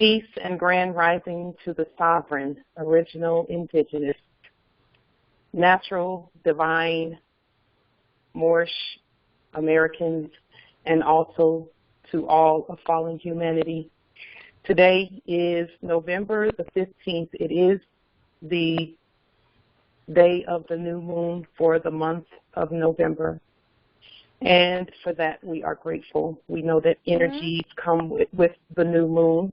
Peace and grand rising to the sovereign, original, indigenous, natural, divine, Moorish, Americans, and also to all of fallen humanity. Today is November the 15th. It is the day of the new moon for the month of November. And for that, we are grateful. We know that energies come with the new moon.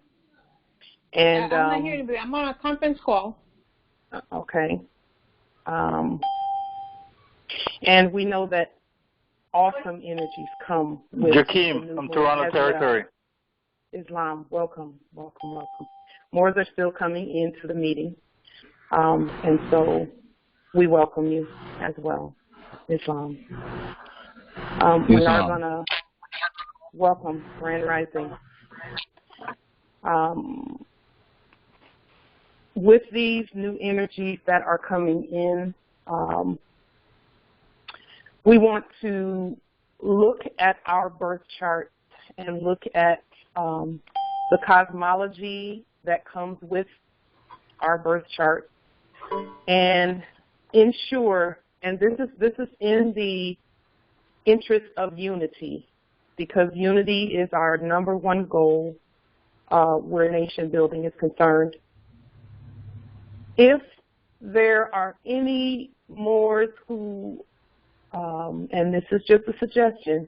And I'm not hearing you. I'm on a conference call. Okay. And we know that awesome energies come with Jakeem from Toronto Territory. Well. Islam, welcome, welcome, welcome. More are still coming into the meeting. And so we welcome you as well, Islam. We are going to welcome Grand Rising. With these new energies that are coming in, we want to look at our birth chart and look at the cosmology that comes with our birth chart and ensure, and this is in the interest of unity, because unity is our number one goal where nation building is concerned. If there are any Moors who, and this is just a suggestion,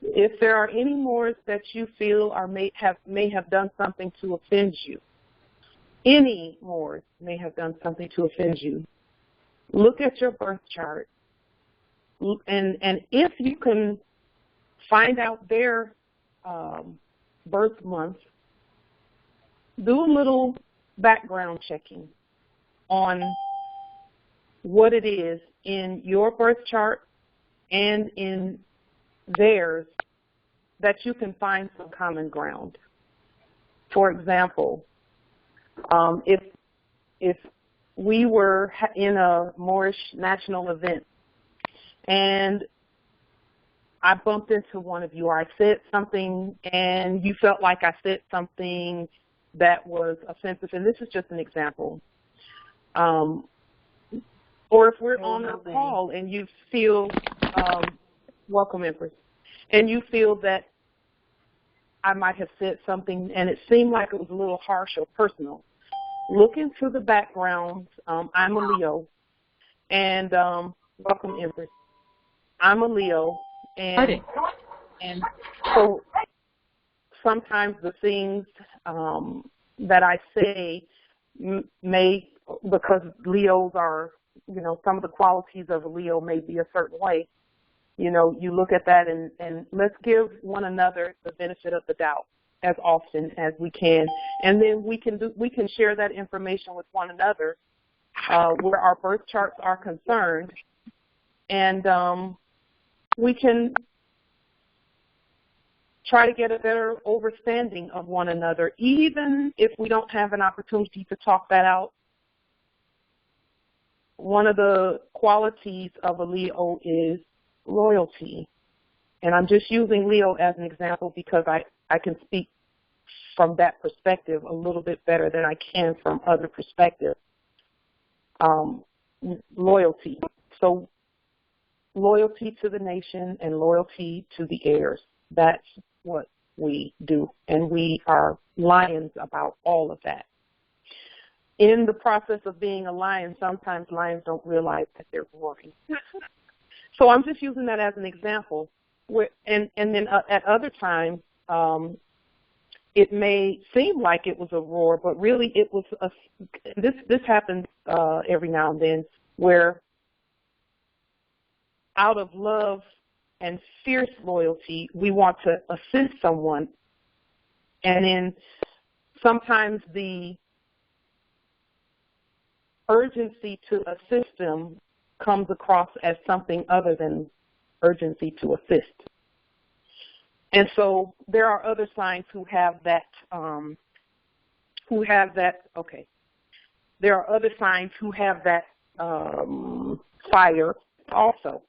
if there are any Moors that you feel are may have done something to offend you, any Moors may have done something to offend you, look at your birth chart, and if you can find out their birth month, do a little background checking on what it is in your birth chart and in theirs that you can find some common ground. For example, if we were in a Moorish national event and I bumped into one of you, or I said something and you felt like I said something that was offensive, and this is just an example. Or if we're on a call and you feel, welcome Empress, and you feel that I might have said something and it seemed like it was a little harsh or personal, look into the background. I'm a Leo, and welcome Empress. I'm a Leo, and so sometimes the things that I say may, because Leos are, some of the qualities of a Leo may be a certain way. You look at that and let's give one another the benefit of the doubt as often as we can, and then we can share that information with one another where our birth charts are concerned, and we can try to get a better understanding of one another, even if we don't have an opportunity to talk that out. One of the qualities of a Leo is loyalty. And I'm just using Leo as an example because I can speak from that perspective a little bit better than I can from other perspectives. Loyalty. So loyalty to the nation and loyalty to the heirs. That's what we do. And we are lions about all of that. In the process of being a lion, sometimes lions don't realize that they're roaring. So I'm just using that as an example. And then at other times, it may seem like it was a roar, but really it was this happens every now and then, where out of love and fierce loyalty, we want to assist someone, and then sometimes the urgency to assist them comes across as something other than urgency to assist. And so there are other signs who have that, there are other signs who have that fire also.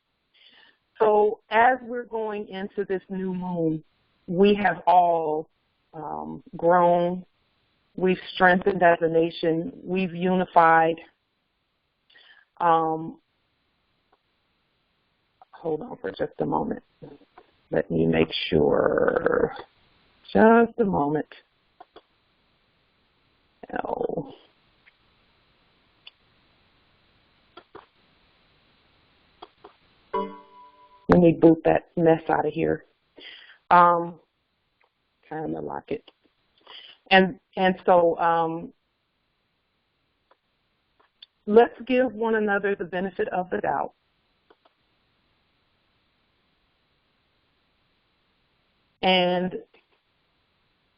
So as we're going into this new moon, we have all grown We've strengthened as a nation. We've unified. Hold on for just a moment. Let me make sure. Just a moment. Oh. Let me boot that mess out of here. Kind of lock it. And so let's give one another the benefit of the doubt. And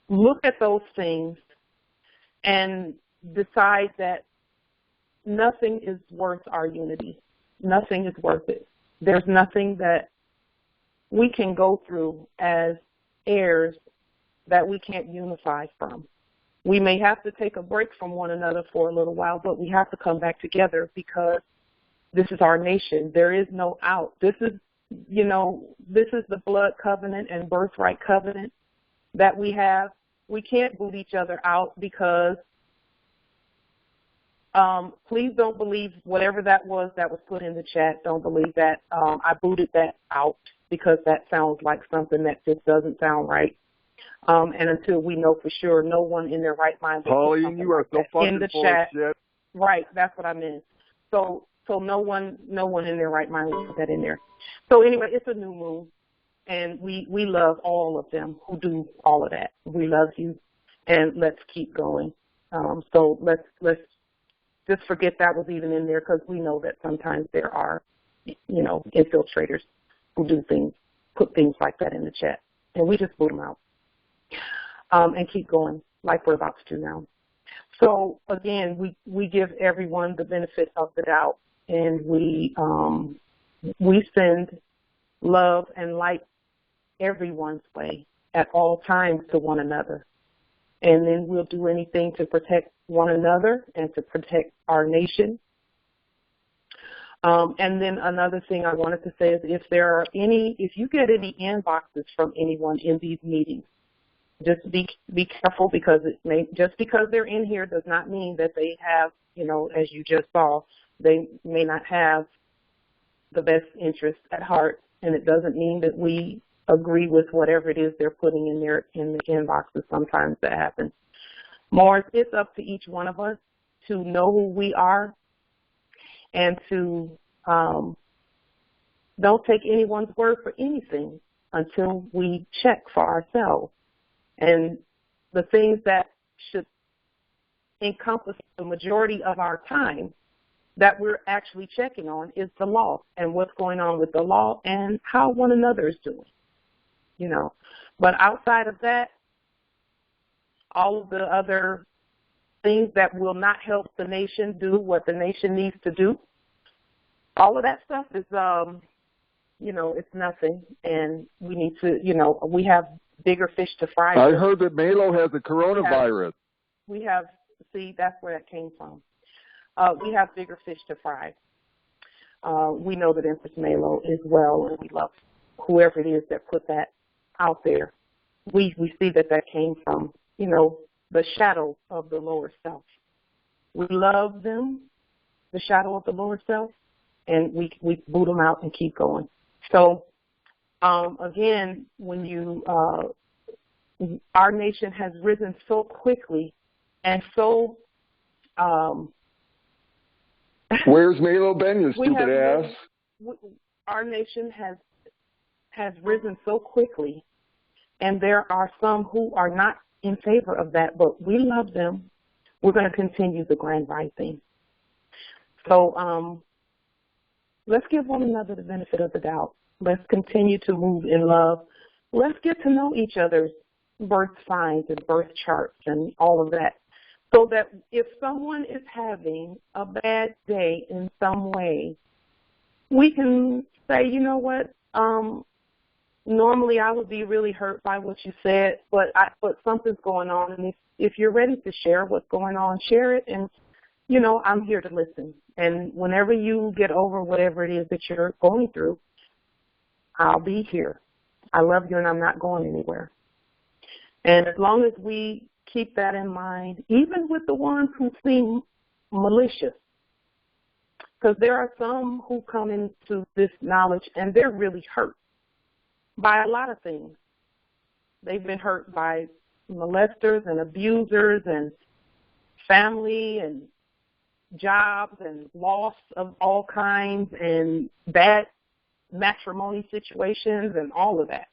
look at those things and decide that nothing is worth our unity. Nothing is worth it. There's nothing that we can go through as heirs that we can't unify from. We may have to take a break from one another for a little while, but we have to come back together because this is our nation. There is no out. This is the blood covenant and birthright covenant that we have. We can't boot each other out because please don't believe whatever that was put in the chat. Don't believe that. I booted that out because that sounds like something that just doesn't sound right. And until we know for sure, no one in their right mind will put something you are like so that in the chat. Shit. Right, that's what I meant. So no one in their right mind will put that in there. So anyway, it's a new moon, and we love all of them who do all of that. We love you, and let's keep going. So let's just forget that was even in there because we know that sometimes there are, infiltrators who do things, put things like that in the chat, and we just boot them out and keep going like we're about to do now. So again, we give everyone the benefit of the doubt, and we send love and light everyone's way at all times to one another. And then we'll do anything to protect one another and to protect our nation. And then another thing I wanted to say is if you get any inboxes from anyone in these meetings, just be careful because just because they're in here does not mean that they have, as you just saw, they may not have the best interest at heart, and it doesn't mean that we agree with whatever it is they're putting in the inboxes. Sometimes that happens. More, it's up to each one of us to know who we are and to don't take anyone's word for anything until we check for ourselves. And the things that should encompass the majority of our time that we're actually checking on is the law and what's going on with the law and how one another is doing, But outside of that, all of the other things that will not help the nation do what the nation needs to do, all of that stuff is, it's nothing. And we need to, we have bigger fish to fry. I heard that Malo has the coronavirus. We have, that's where that came from. We have bigger fish to fry. We know that Empress Malo is well, and we love whoever it is that put that out there. We see that came from, the shadow of the lower self. We love them, the shadow of the lower self, and we boot them out and keep going. So, again, when our nation has risen so quickly and so where's Malo been, you stupid ass? Our nation has risen so quickly, and there are some who are not in favor of that, but we love them. We're going to continue the grand rising. So let's give one another the benefit of the doubt. Let's continue to move in love. Let's get to know each other's birth signs and birth charts and all of that, so that if someone is having a bad day in some way, we can say, you know what, normally I would be really hurt by what you said, but something's going on, and if you're ready to share what's going on, share it, and, I'm here to listen. And whenever you get over whatever it is that you're going through, I'll be here. I love you, and I'm not going anywhere. And as long as we keep that in mind, even with the ones who seem malicious. Because there are some who come into this knowledge and they're really hurt by a lot of things. They've been hurt by molesters and abusers and family and jobs and loss of all kinds and bad matrimony situations and all of that.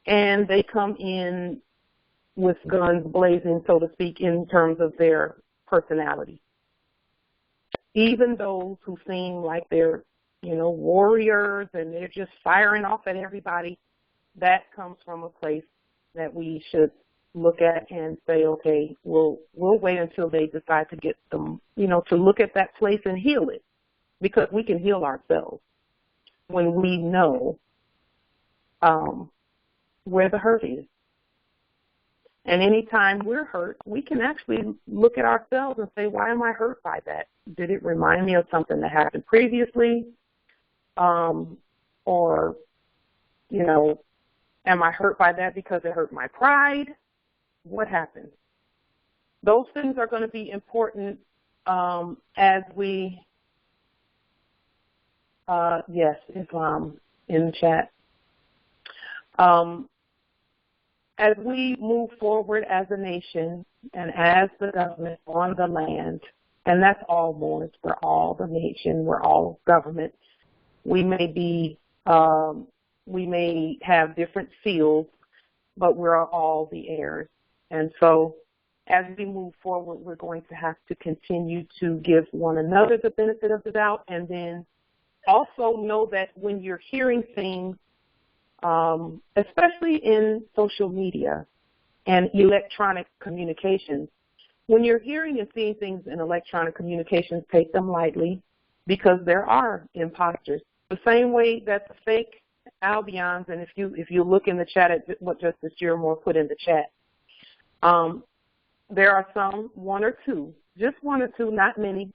And they come in with guns blazing, so to speak, in terms of their personality. Even those who seem like they're, warriors and they're just firing off at everybody, that comes from a place that we should look at and say, okay, we'll wait until they decide to get them, to look at that place and heal it, because we can heal ourselves when we know where the hurt is. And anytime we're hurt, we can actually look at ourselves and say, why am I hurt by that? Did it remind me of something that happened previously? Or, am I hurt by that because it hurt my pride? What happened? Those things are going to be important as we, yes, Islam in the chat. As we move forward as a nation and as the government on the land, and that's all Moors, we're all the nation, we're all government. We may have different fields, but we're all the heirs. And so as we move forward, we're going to have to continue to give one another the benefit of the doubt, and then also know that when you're hearing things, especially in social media and electronic communications, when you're hearing and seeing things in electronic communications, take them lightly, because there are imposters. The same way that the fake Albions, and if you look in the chat at what Justice Jeremore put in the chat, there are some, one or two, not many,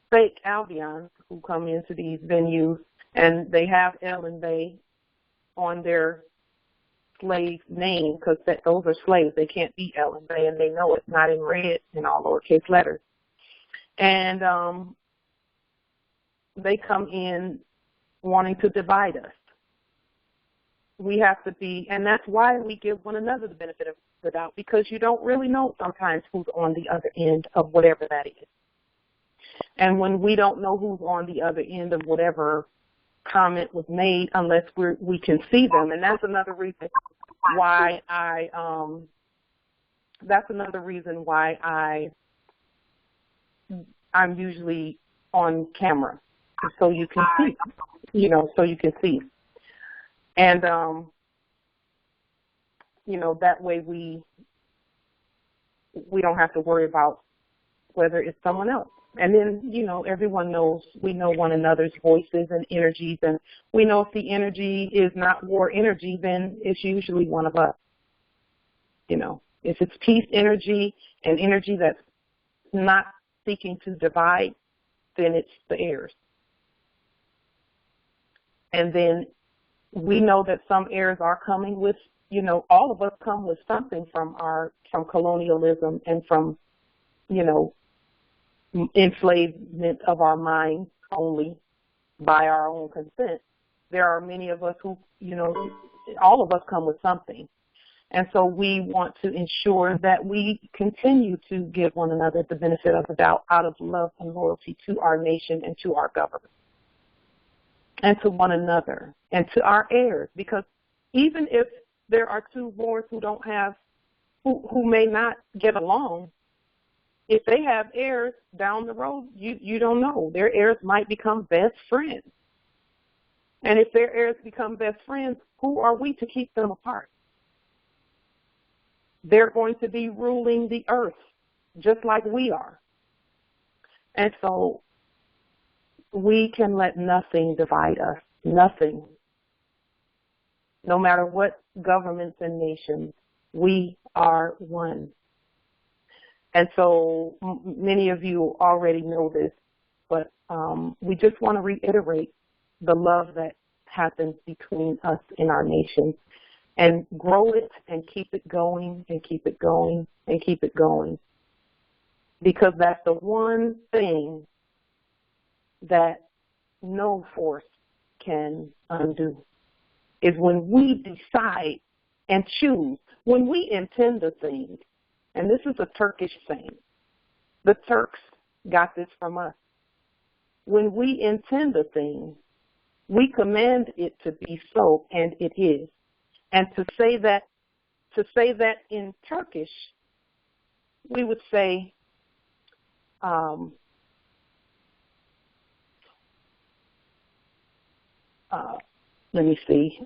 fake Albions who come into these venues, and they have El and Bay on their slave name, because those are slaves. They can't be El and Bay, and they know it's not in red in all lowercase letters. And they come in wanting to divide us. We have to be, and that's why we give one another the benefit of the doubt, because you don't really know sometimes who's on the other end of whatever that is. And when we don't know who's on the other end of whatever comment was made unless we can see them, and that's another reason why I'm usually on camera, so you can see, and that way we don't have to worry about whether it's someone else. And then, everyone knows, we know one another's voices and energies, and we know if the energy is not war energy, then it's usually one of us. If it's peace energy and energy that's not seeking to divide, then it's the heirs. And then we know that some heirs are coming with, all of us come with something from colonialism and from, enslavement of our minds only by our own consent. There are many of us who, all of us come with something. And so we want to ensure that we continue to give one another the benefit of the doubt out of love and loyalty to our nation and to our government and to one another and to our heirs. Because even if there are two Moors who may not get along, if they have heirs down the road, you don't know. Their heirs might become best friends. And if their heirs become best friends, who are we to keep them apart? They're going to be ruling the earth just like we are. And so we can let nothing divide us, nothing. No matter what governments and nations, we are one. And so many of you already know this, but we just want to reiterate the love that happens between us in our nation. and grow it and keep it going and keep it going and keep it going. Because that's the one thing that no force can undo, is when we decide and choose, when we intend a thing. And this is a Turkish saying. The Turks got this from us. When we intend a thing, we command it to be so, and it is. And to say that in Turkish, we would say, let me see.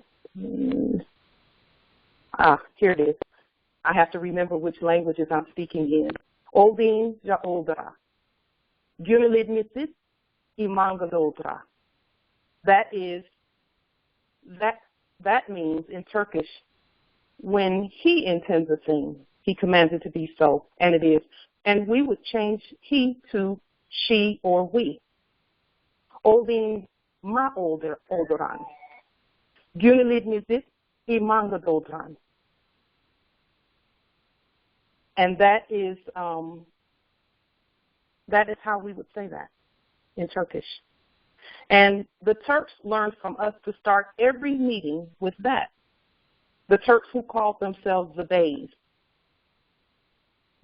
Here it is. I have to remember which languages I'm speaking in. Oldin ja oldra. Gönülidmisit imanga doldra. That means in Turkish, when he intends a thing, he commands it to be so, and it is. And we would change he to she or we. Oldin ma olduran. Gönülidmisit imanga doldran. And that is how we would say that in Turkish. And the Turks learned from us to start every meeting with that. The Turks who called themselves the Beys,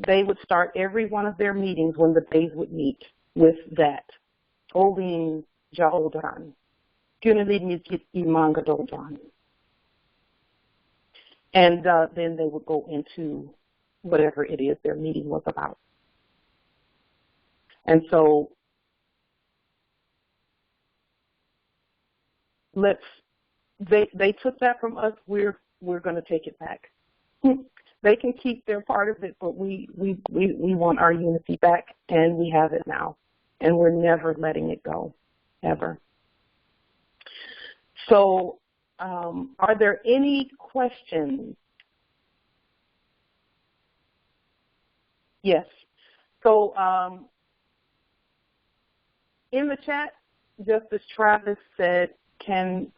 they would start every one of their meetings when the Beys would meet with that. Oldin ja oldran. Gönülidmisit imanga doldran. And then they would go into whatever it is their meeting was about. And so they took that from us. We're going to take it back. They can keep their part of it, but we want our unity back, and we have it now, and we're never letting it go, ever. So, are there any questions? Yes. So, in the chat, Justice Travis said, can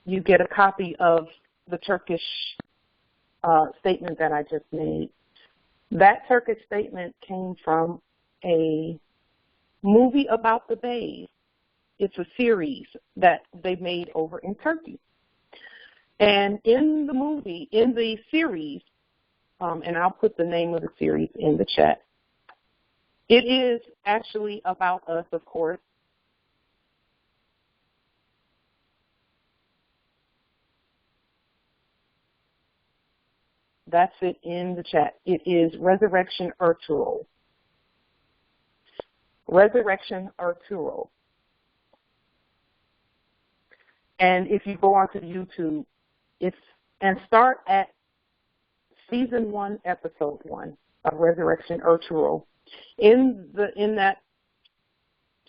you get a copy of the Turkish statement that I just made? That Turkish statement came from a movie about the Beys. It's a series that they made over in Turkey. And in the movie, in the series, and I'll put the name of the series in the chat, it is actually about us, of course. That's it in the chat. It is Resurrection Ertuğrul. Resurrection Ertuğrul. And if you go onto YouTube, and start at season 1, episode 1 of Resurrection Ertuğrul. In that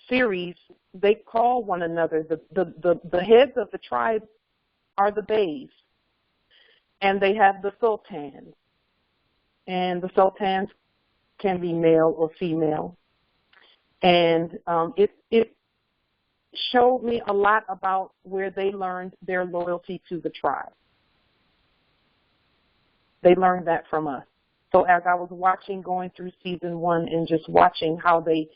series, they call one another, the heads of the tribe are the Beys, and they have the sultans, and the sultans can be male or female. And it showed me a lot about where they learned their loyalty to the tribe. They learned that from us. So as I was going through season 1 and just watching how they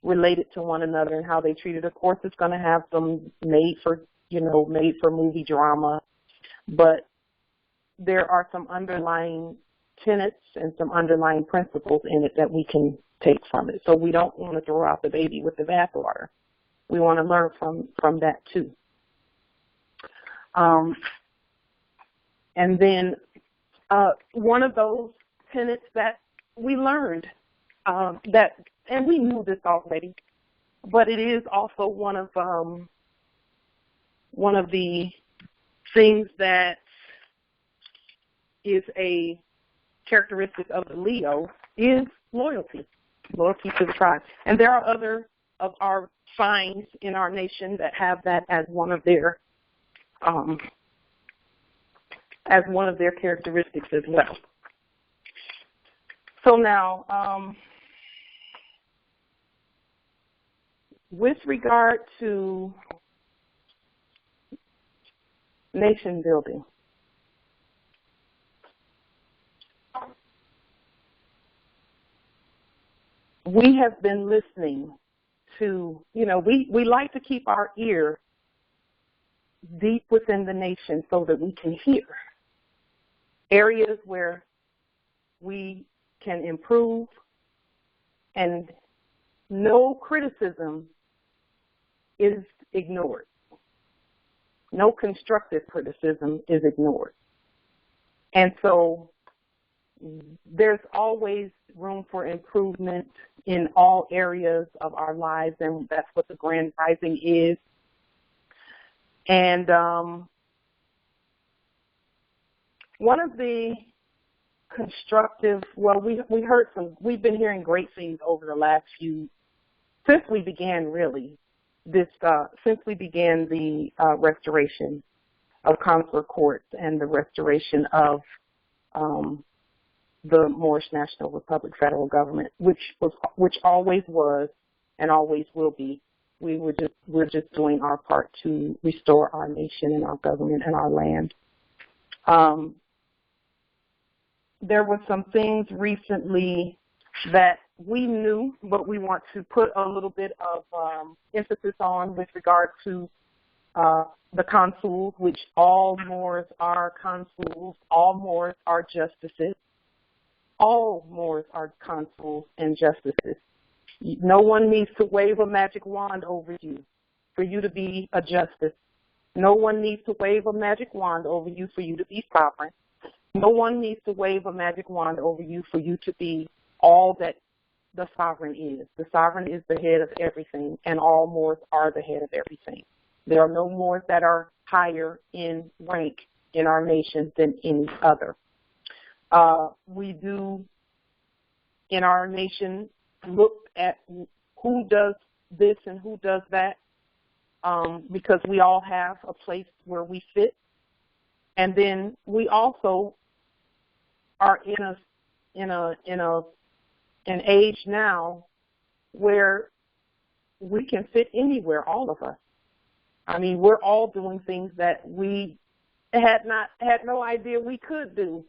related to one another and how they treated, of course, it's going to have some made for movie drama, but there are some underlying tenets and some underlying principles in it that we can take from it. So we don't want to throw out the baby with the bathwater. We want to learn from that too. And then one of those tenets that we learned and we knew this already, but it is also one of the things that is a characteristic of the Leo is loyalty to the tribe. And there are other of our signs in our nation that have that as one of their characteristics as well. So now, with regard to nation building, we have been listening to, we like to keep our ear deep within the nation so that we can hear areas where we can improve, and no criticism is ignored. No constructive criticism is ignored. And so there's always room for improvement in all areas of our lives, and that's what the Grand Rising is. And one of the constructive, we've been hearing great things over the last since we began the restoration of consular courts and the restoration of the Moorish National Republic federal government, which always was and always will be. We're just doing our part to restore our nation and our government and our land. There were some things recently that we knew, but we want to put a little bit of emphasis on with regard to the consuls, which all Moors are consuls, all Moors are justices, all Moors are consuls and justices. No one needs to wave a magic wand over you for you to be a justice. No one needs to wave a magic wand over you for you to be sovereign. No one needs to wave a magic wand over you for you to be all that the sovereign is. The sovereign is the head of everything, and all Moors are the head of everything. There are no Moors that are higher in rank in our nation than any other. We do, in our nation, look at who does this and who does that, because we all have a place where we fit. And then we also are in an age now where we can fit anywhere, all of us. I mean, we're all doing things that we had no idea we could do,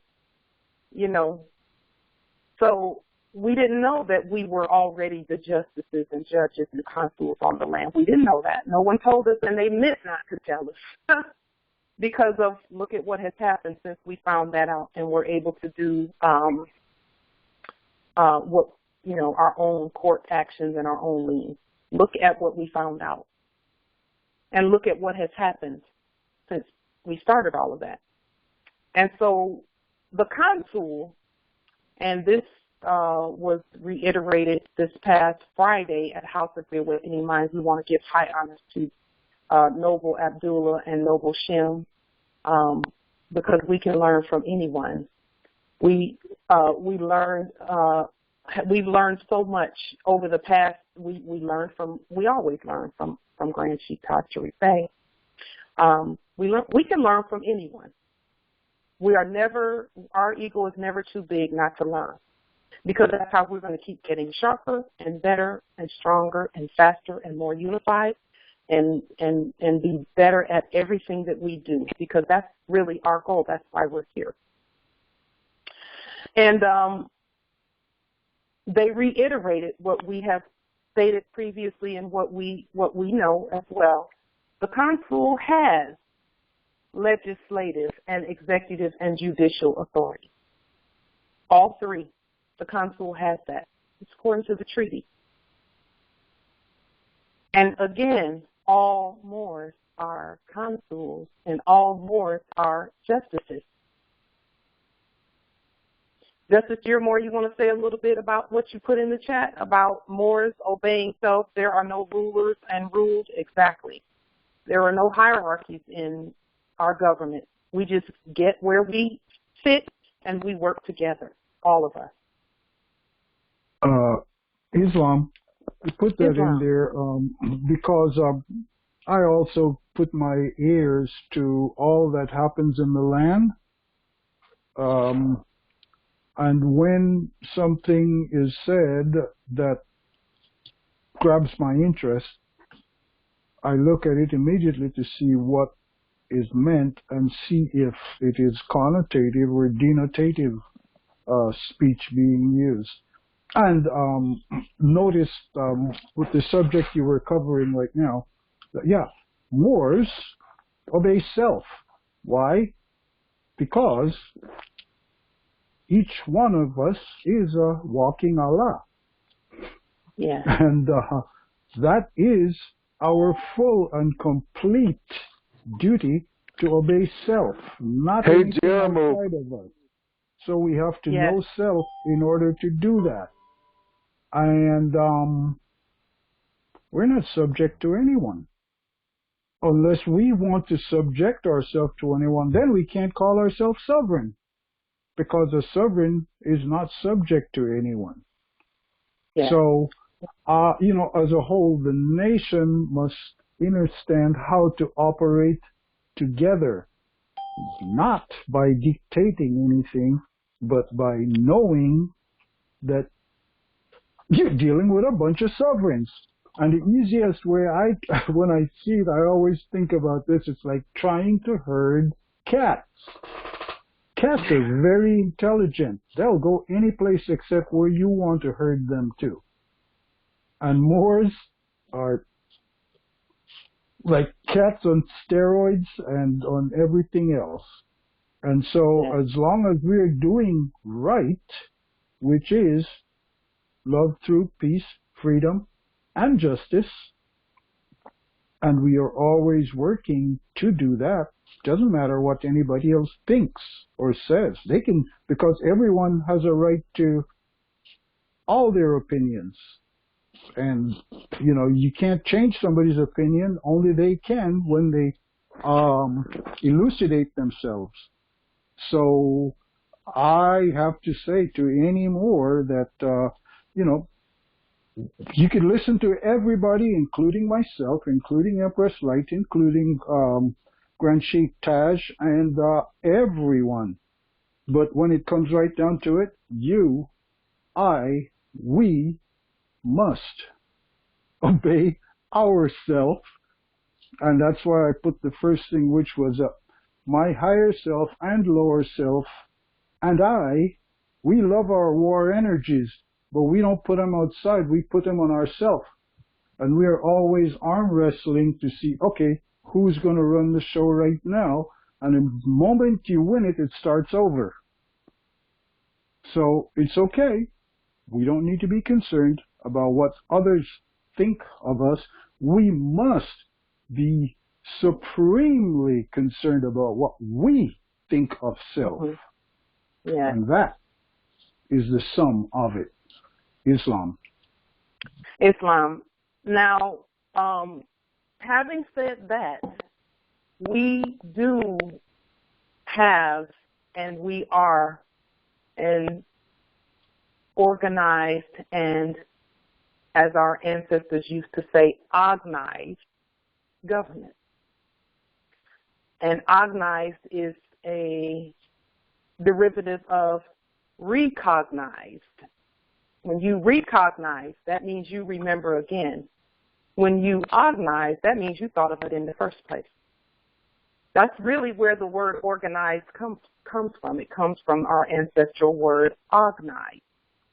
So we didn't know that we were already the justices and judges and consuls on the land. We didn't know that. No one told us, and they meant not to tell us. Because of, look at what has happened since we found that out, and we're able to do our own court actions and our own liens. Look at what we found out, and look at what has happened since we started all of that. And so the consul, and this was reiterated this past Friday at House of the Awakening Minds. We want to give high honors to Noble Abdullah and Noble Shem, because we can learn from anyone. We've learned so much over the past. We always learn from Grand Chief Todd Sharif Bey. We can learn from anyone. Our ego is never too big not to learn, because that's how we're going to keep getting sharper and better and stronger and faster and more unified. And be better at everything that we do, because that's really our goal. That's why we're here. And they reiterated what we have stated previously and what we know as well. The consul has legislative and executive and judicial authority. All three. The consul has that. It's according to the treaty. And again, all Moors are consuls, and all Moors are justices. Justice Dearmore, you want to say a little bit about what you put in the chat about Moors obeying self? There are no rulers and ruled. Exactly. There are no hierarchies in our government. We just get where we fit, and we work together, all of us. Islam. I put that in there because I also put my ears to all that happens in the land. And when something is said that grabs my interest, I look at it immediately to see what is meant and see if it is connotative or denotative speech being used. And notice with the subject you were covering right now, that, yeah, Moors obey self. Why? Because each one of us is a walking Allah. Yeah. And that is our full and complete duty to obey self, not anything outside of us. So we have to know self in order to do that. And we're not subject to anyone. Unless we want to subject ourselves to anyone, then we can't call ourselves sovereign, because a sovereign is not subject to anyone. Yeah. So, as a whole, the nation must understand how to operate together, not by dictating anything, but by knowing that you're dealing with a bunch of sovereigns. And the easiest way when I see it, I always think about this. It's like trying to herd cats. Cats are very intelligent. They'll go any place except where you want to herd them to. And Moors are like cats on steroids and on everything else. And so as long as we're doing right, which is love, truth, peace, freedom, and justice, and we are always working to do that, doesn't matter what anybody else thinks or says. They can, because everyone has a right to all their opinions. And, you can't change somebody's opinion, only they can when they elucidate themselves. So I have to say to any more that, you can listen to everybody, including myself, including Empress Light, including Grand Sheikh Taj, and everyone. But when it comes right down to it, you, I, we must obey ourself. And that's why I put the first thing, which was my higher self and lower self, and we love our war energies, but we don't put them outside, we put them on ourselves. And we are always arm wrestling to see, okay, who's going to run the show right now? And the moment you win it, it starts over. So it's okay. We don't need to be concerned about what others think of us. We must be supremely concerned about what we think of self. Mm-hmm. Yeah. And that is the sum of it. Islam. Now, having said that, we do have and we are an organized and, as our ancestors used to say, organized government. And organized is a derivative of recognized. When you recognize, that means you remember again. When you organize, that means you thought of it in the first place. That's really where the word organized comes from. It comes from our ancestral word organize,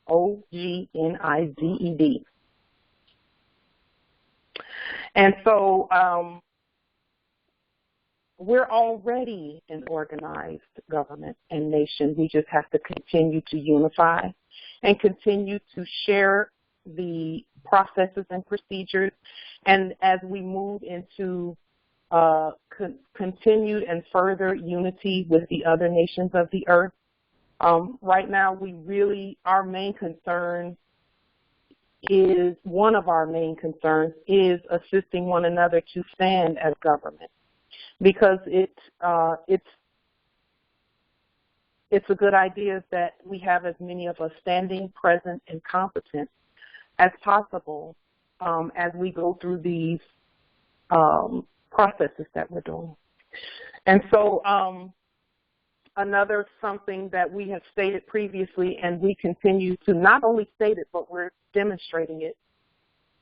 O-G-N-I-Z-E-D. And so we're already an organized government and nation. We just have to continue to unify and continue to share the processes and procedures. And as we move into continued and further unity with the other nations of the earth, right now our main concern is, one of our main concerns is assisting one another to stand as government. Because it's a good idea that we have as many of us standing, present, and competent as possible as we go through these processes that we're doing. And so another something that we have stated previously, and we continue to not only state it, but we're demonstrating it,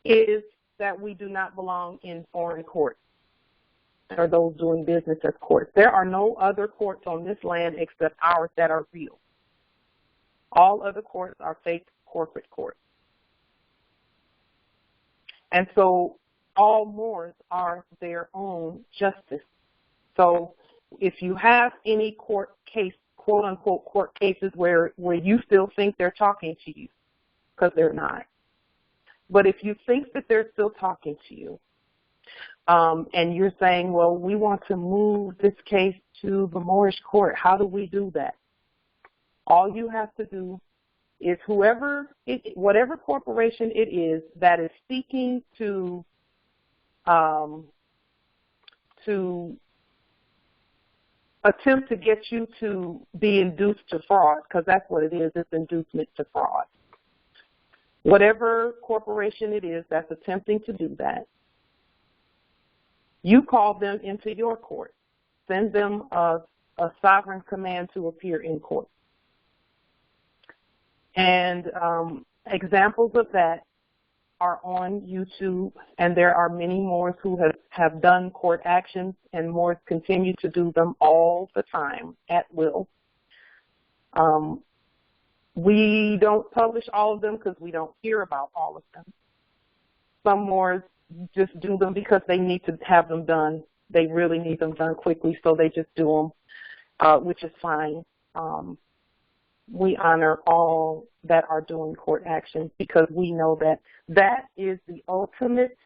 is that we do not belong in foreign courts, or those doing business as courts. There are no other courts on this land except ours that are real. All other courts are fake corporate court. And so all Moors are their own justice. So if you have any court case, quote unquote court cases where you still think they're talking to you, because they're not. But if you think that they're still talking to you, and you're saying, well, we want to move this case to the Moorish court, how do we do that? All you have to do is whatever corporation it is that is seeking to attempt to get you to be induced to fraud, because that's what it is, it's inducement to fraud. Whatever corporation it is that's attempting to do that, you call them into your court. Send them a sovereign command to appear in court. And examples of that are on YouTube, and there are many Moors who have done court actions, and Moors continue to do them all the time at will. We don't publish all of them because we don't hear about all of them. Some Moors just do them because they need to have them done. They really need them done quickly, so they just do them, which is fine. We honor all that are doing court actions because we know that that is the ultimate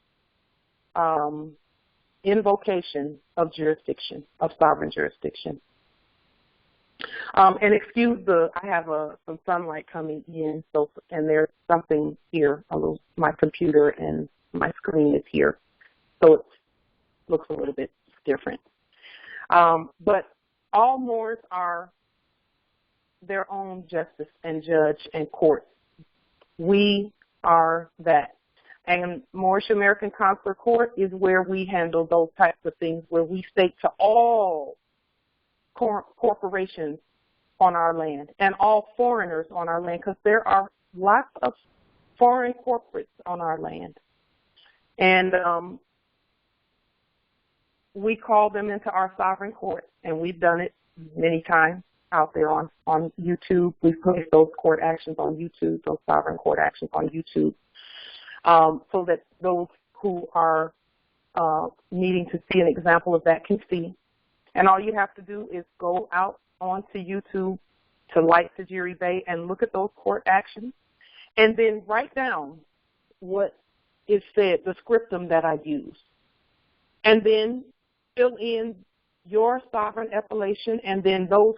invocation of jurisdiction, of sovereign jurisdiction. And excuse I have some sunlight coming in, and there's something here. My computer and my screen is here, so it looks a little bit different. But all Moors are their own justice and judge and court. We are that. And Moorish American Consular Court is where we handle those types of things, where we state to all corporations on our land and all foreigners on our land, because there are lots of foreign corporates on our land. And we call them into our sovereign court, and we've done it many times out there on YouTube. We've put those court actions on YouTube, those sovereign court actions on YouTube, so that those who are needing to see an example of that can see. And all you have to do is go out onto YouTube to Light Tajiri Bay and look at those court actions, and then write down what is said, the scriptum that I use, and then fill in your sovereign appellation, and then those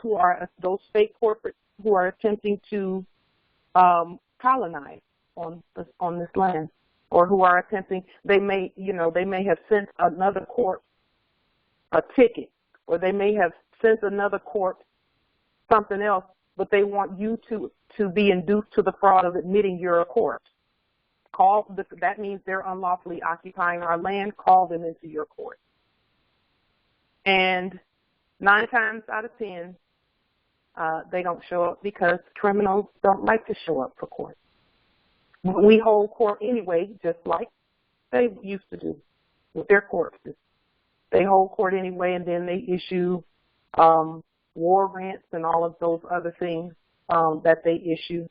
state corporates who are attempting to colonize on this land, or who are attempting, they may have sent another corp a ticket, or they may have sent another corp something else, but they want you to be induced to the fraud of admitting you're a corp. That means they're unlawfully occupying our land. Call them into your court. And 9 times out of 10, they don't show up because criminals don't like to show up for court. We hold court anyway, just like they used to do with their corpses. They hold court anyway, and then they issue warrants and all of those other things that they issue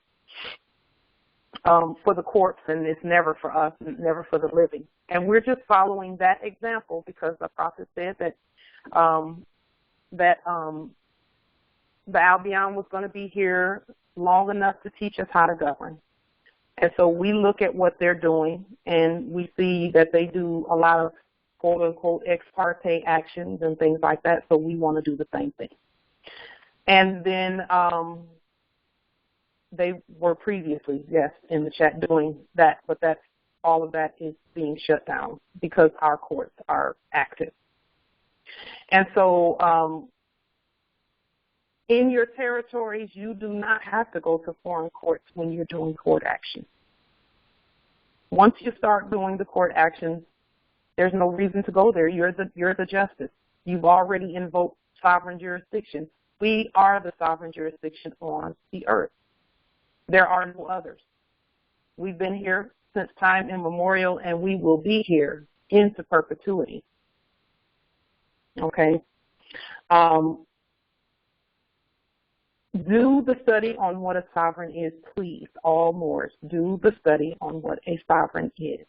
for the corpse, and it's never for us, and never for the living. And we're just following that example because the prophet said that the Albion was going to be here long enough to teach us how to govern. And so we look at what they're doing, and we see that they do a lot of quote-unquote ex parte actions and things like that, so we want to do the same thing. And then they were previously, yes, in the chat doing that, but all of that is being shut down because our courts are active. And so in your territories, you do not have to go to foreign courts when you're doing court action. Once you start doing the court actions, there's no reason to go there. You're the justice. You've already invoked sovereign jurisdiction. We are the sovereign jurisdiction on the earth. There are no others. We've been here since time immemorial, and we will be here into perpetuity. Okay? Do the study on what a sovereign is, please. All Moors, do the study on what a sovereign is.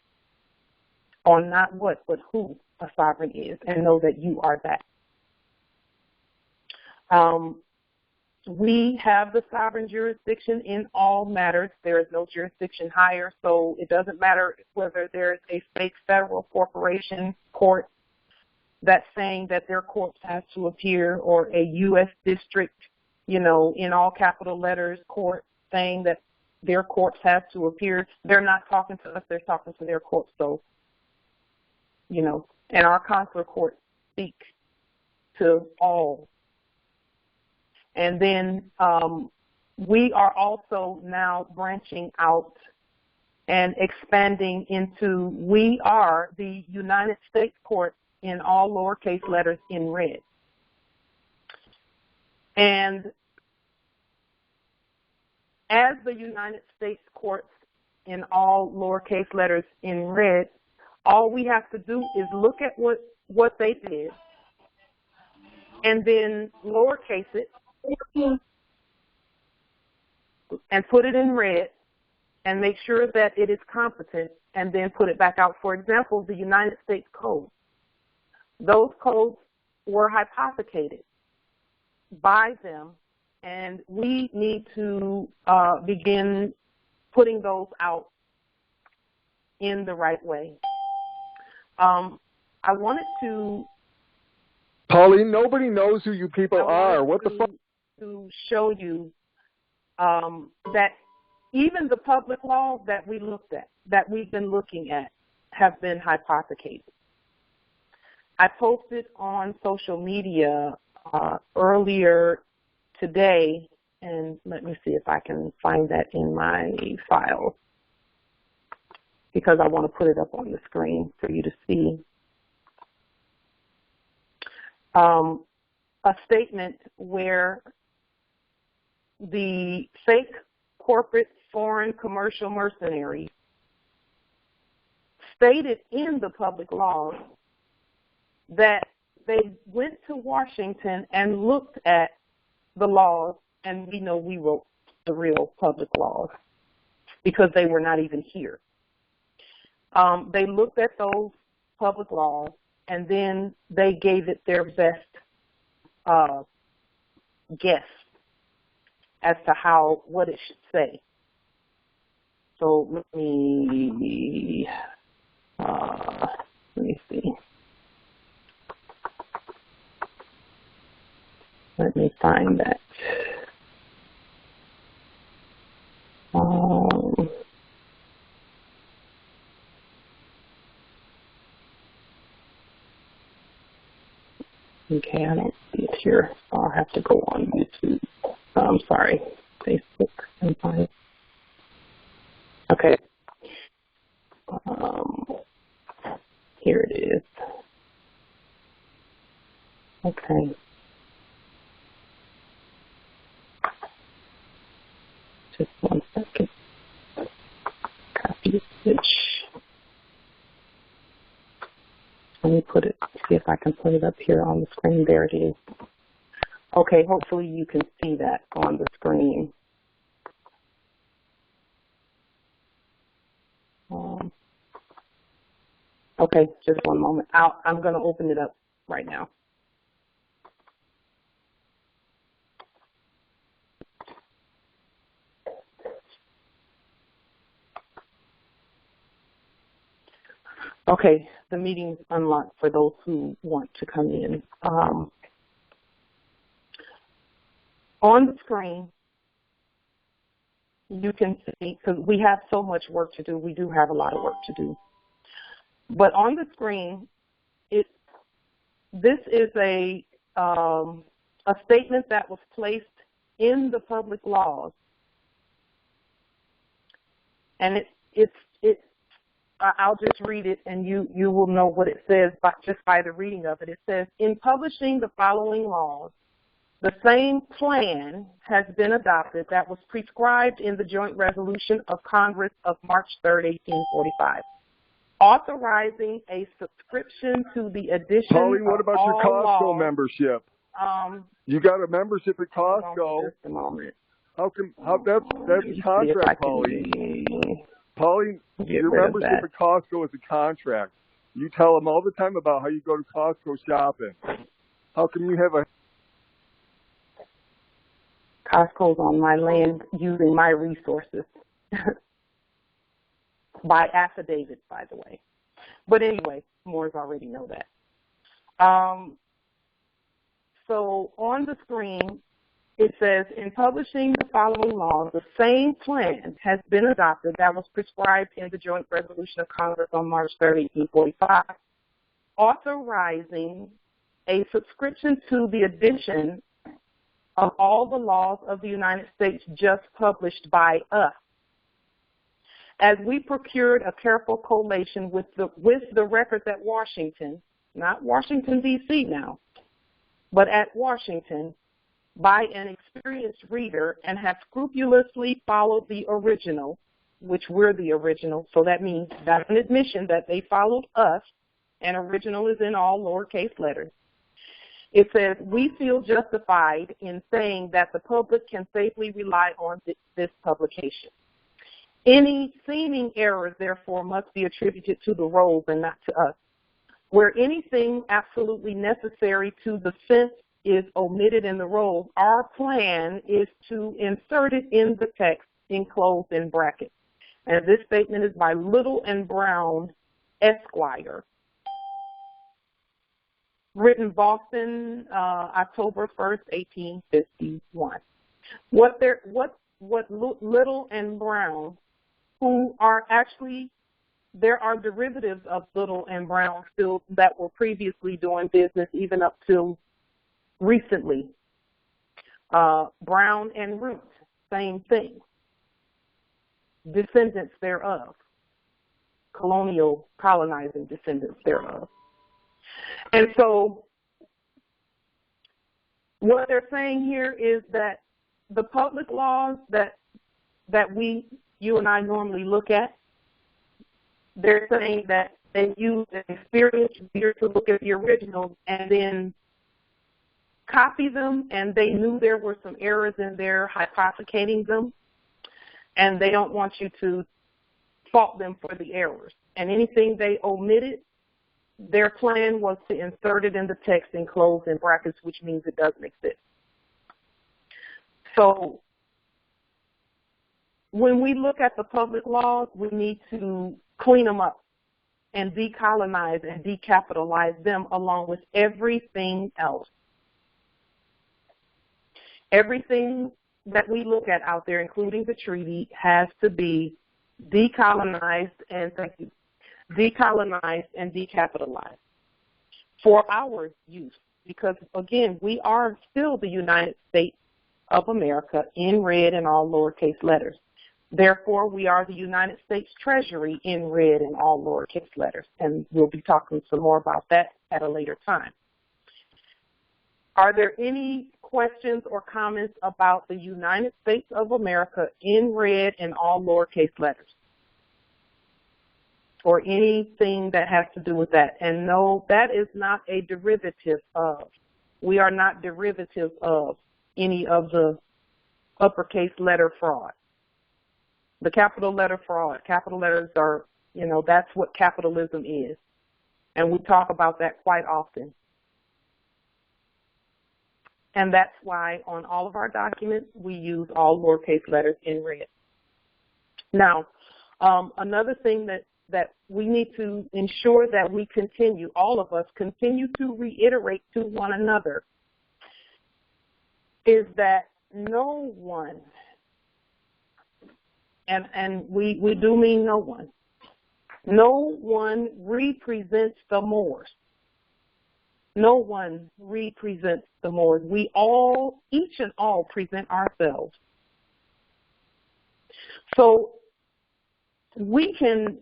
On not what, but who a sovereign is, and know that you are that. We have the sovereign jurisdiction in all matters. There is no jurisdiction higher, so it doesn't matter whether there's a fake federal corporation court that's saying that their corpse has to appear, or a U.S. district, in all capital letters, court saying that their corpse has to appear. They're not talking to us, they're talking to their corpse. So, and our consular courts speak to all. And then we are also now branching out and expanding into, we are the United States court in all lowercase letters in red. And as the United States courts in all lowercase letters in red, all we have to do is look at what they did and then lowercase it and put it in red and make sure that it is competent, and then put it back out. For example, the United States Code. Those codes were hypothecated by them, and we need to begin putting those out in the right way. I wanted to... Pauline, nobody knows who you people are. What the fuck? To show you that even the public laws that we looked at, that we've been looking at, have been hypothecated. I posted on social media earlier today, and let me see if I can find that in my file, because I want to put it up on the screen for you to see. A statement where the fake corporate foreign commercial mercenaries stated in the public laws that they went to Washington and looked at the laws, and we know we wrote the real public laws because they were not even here. They looked at those public laws, and then they gave it their best guess as to what it should say. So let me see. Let me find that. Okay, I don't see it here. I'll have to go on YouTube. I'm sorry, Facebook and find it. Okay. Here it is. Okay. Just 1 second. Copy switch. Let me see if I can put it up here on the screen. There it is. Okay, hopefully you can see that on the screen. Okay, just 1 moment. I'm going to open it up right now. Okay, the meeting's unlocked for those who want to come in. On the screen, you can see, because we have so much work to do, we do have a lot of work to do. But on the screen, this is a statement that was placed in the public laws, and I'll just read it, and you will know what it says just by the reading of it. It says, in publishing the following laws, the same plan has been adopted that was prescribed in the Joint Resolution of Congress of March 3, 1845, authorizing a subscription to the edition Pauline, what of about all your Costco laws. membership? You got a membership at hold on Costco. for just a moment. How that's a contract, Pauline. Pauline, your membership at Costco is a contract. You tell them all the time about how you go to Costco shopping. How come you have a Costco's on my land using my resources by affidavit, by the way. But anyway, Moors already know that. So on the screen, it says, in publishing the following laws, the same plan has been adopted that was prescribed in the Joint Resolution of Congress on March 3, 1845, authorizing a subscription to the edition of all the laws of the United States just published by us. As we procured a careful collation with the records at Washington, not Washington, D.C. now, but at Washington, by an experienced reader, and have scrupulously followed the original, which we're the original, so that means that's an admission that they followed us, and original is in all lowercase letters. It says, we feel justified in saying that the public can safely rely on this publication. Any seeming errors, therefore, must be attributed to the rolls and not to us. Where anything absolutely necessary to the sense is omitted in the rolls, our plan is to insert it in the text enclosed in brackets. And this statement is by Little and Brown, Esquire. Written Boston, October 1st, 1851. What Little and Brown, who are actually, there are derivatives of Little and Brown still that were previously doing business even up till recently. Brown and Root, same thing. Descendants thereof. Colonizing descendants thereof. And so what they're saying here is that the public laws that you and I normally look at, they're saying that they use an experienced reader to look at the originals and then copy them, and they knew there were some errors in there, hypothecating them, and they don't want you to fault them for the errors. And anything they omitted, their plan was to insert it in the text enclosed in brackets, which means it doesn't exist. So when we look at the public laws, we need to clean them up and decolonize and decapitalize them along with everything else. Everything that we look at out there, including the treaty, has to be decolonized and decolonized and decapitalized for our use, because again, we are still the United States of America in red and all lowercase letters. Therefore, we are the United States Treasury in red and all lowercase letters, and we'll be talking some more about that at a later time. Are there any questions or comments about the United States of America in red and all lowercase letters? Or anything that has to do with that? And no, that is not a derivative of. We are not derivative of any of the uppercase letter fraud. The capital letter fraud, capital letters are, that's what capitalism is. And we talk about that quite often. And that's why on all of our documents, we use all lowercase letters in red. Now, another thing that we need to ensure that we continue, all of us continue to reiterate to one another, is that no one, and we do mean no one represents the Moors. No one represents the Moors. We all, each and all, present ourselves. So we can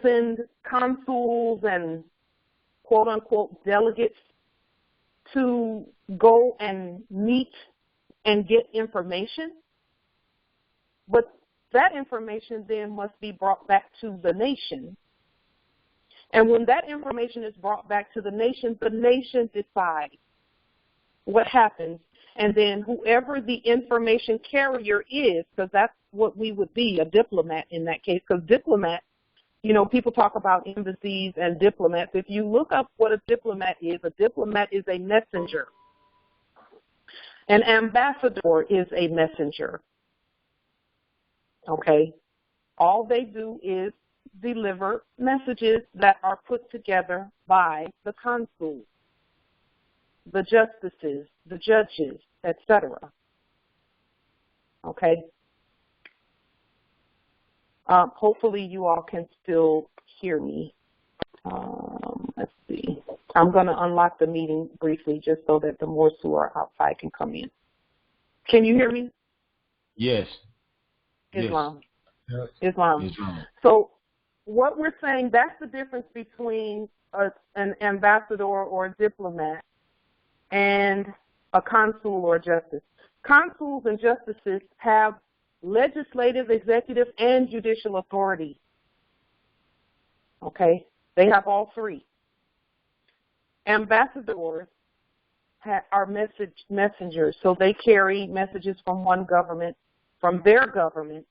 send consuls and quote-unquote delegates to go and meet and get information, but that information then must be brought back to the nation. And when that information is brought back to the nation decides what happens, and then whoever the information carrier is, because that's what we would be, a diplomat in that case, because diplomat, you know, people talk about embassies and diplomats. If you look up what a diplomat is a messenger. An ambassador is a messenger. Okay? All they do is deliver messages that are put together by the consul, the justices, the judges, etc. Okay? Hopefully you all can still hear me. Let's see. I'm going to unlock the meeting briefly just so that the Moors who are outside can come in. Can you hear me? Yes. Islam. Yes. Islam. So what we're saying, that's the difference between an ambassador or a diplomat and a consul or a justice. Consuls and justices have legislative, executive, and judicial authority. Okay? They have all three. Ambassadors are messengers, so they carry messages from one government, from their government,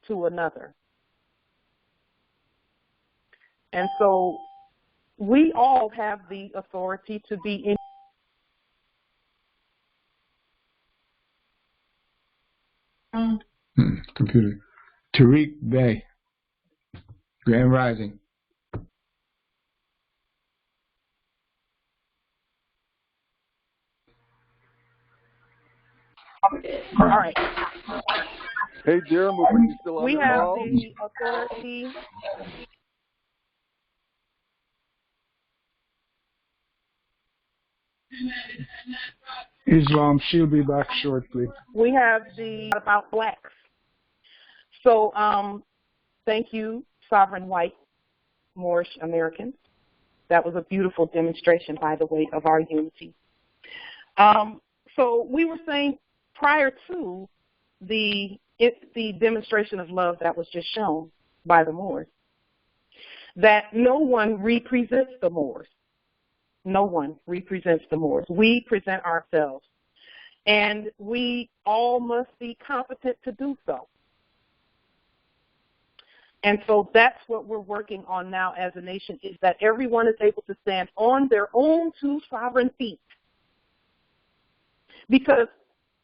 to another. And so we all have the authority to be in. Computer. Tariq Bey. Grand Rising. All right. Hey, Jeremy, are you still on We the have call? the authority. Islam, she'll be back shortly. We have the about blacks. So thank you, sovereign white Moorish Americans. That was a beautiful demonstration, by the way, of our unity. So we were saying prior to the demonstration of love that was just shown by the Moors, that no one represents the Moors. No one represents the Moors. We present ourselves. And we all must be competent to do so. And so that's what we're working on now as a nation, is that everyone is able to stand on their own two sovereign feet. Because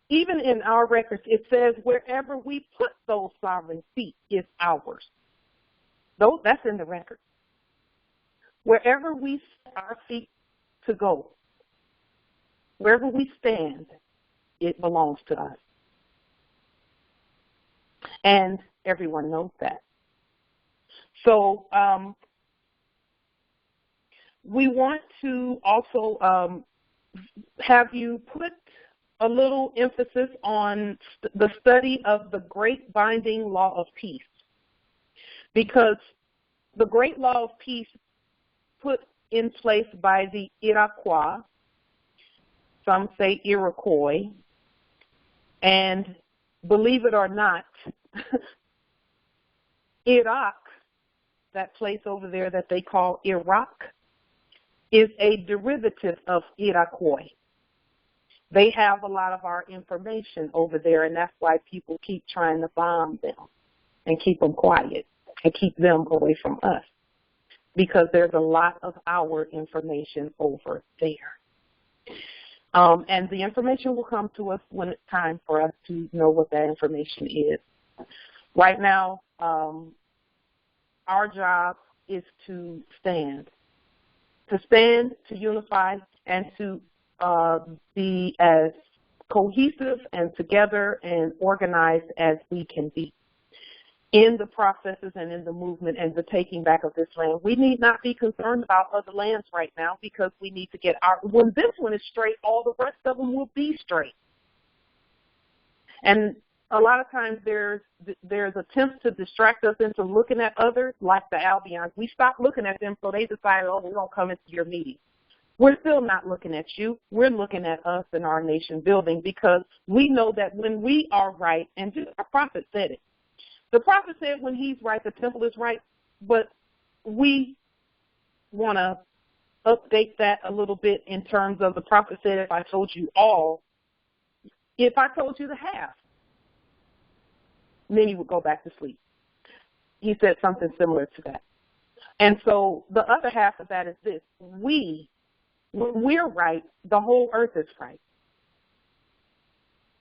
even in our records, it says wherever we put those sovereign feet is ours. That's in the record. Wherever we set our feet to go, wherever we stand, it belongs to us. And everyone knows that. So we want to also have you put a little emphasis on the study of the Great Binding Law of Peace, because the Great Law of Peace put in place by the Iroquois, some say Iroquois, and believe it or not, Iraq, that place over there that they call Iraq, is a derivative of Iroquois. They have a lot of our information over there, and that's why people keep trying to bomb them and keep them quiet and keep them away from us, because there's a lot of our information over there. And the information will come to us when it's time for us to know what that information is. Right now, our job is to stand, to unify, and to be as cohesive and together and organized as we can be in the processes and in the movement and the taking back of this land. We need not be concerned about other lands right now, because we need to get when this one is straight, all the rest of them will be straight. And a lot of times there's attempts to distract us into looking at others, like the Albions. We stopped looking at them, so they decided, oh, we're going to come into your meeting. We're still not looking at you. We're looking at us and our nation building, because we know that when we are right, and our prophet said it. The prophet said when he's right, the temple is right, but we want to update that a little bit in terms of the prophet said, if I told you all, if I told you the half, then you would go back to sleep. He said something similar to that. And so the other half of that is this. When we're right, the whole earth is right.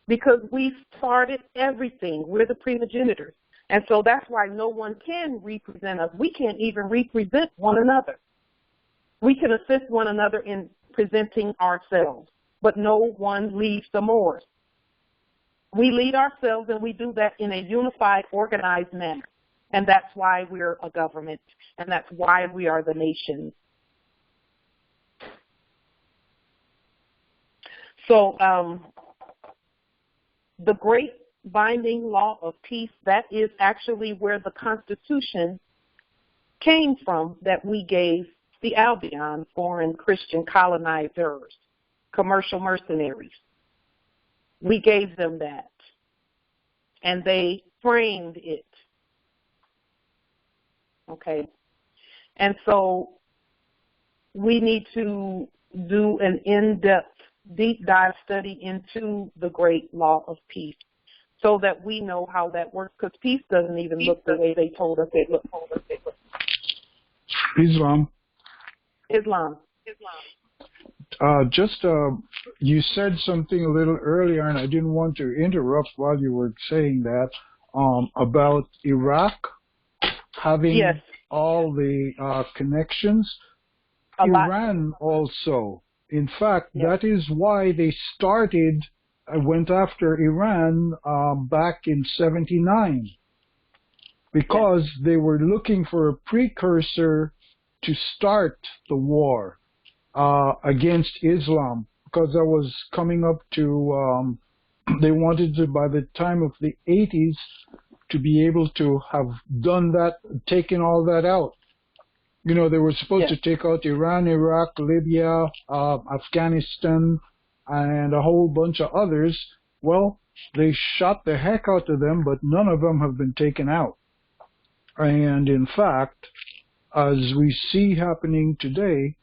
Because we started everything. We're the primogenitors. And so that's why no one can represent us. We can't even represent one another. We can assist one another in presenting ourselves, but no one leads the Moors. We lead ourselves, and we do that in a unified, organized manner. And that's why we're a government, and that's why we are the nation. So the great binding law of peace, that is actually where the Constitution came from that we gave the Albion, foreign Christian colonizers, commercial mercenaries. We gave them that, and they framed it. Okay? And so we need to do an in-depth, deep dive study into the great law of peace so that we know how that works, because peace doesn't even look the way they told us it looked. Islam. You said something a little earlier, and I didn't want to interrupt while you were saying that, about Iraq having all the connections. Iran also. In fact, that is why they went after Iran back in '79, because they were looking for a precursor to start the war against Islam, because that was coming up to, they wanted to, by the time of the 80s, to be able to have done that, taken all that out. You know, they were supposed to take out Iran, Iraq, Libya, Afghanistan, and a whole bunch of others. Well, they shot the heck out of them, but none of them have been taken out. And in fact, as we see happening today,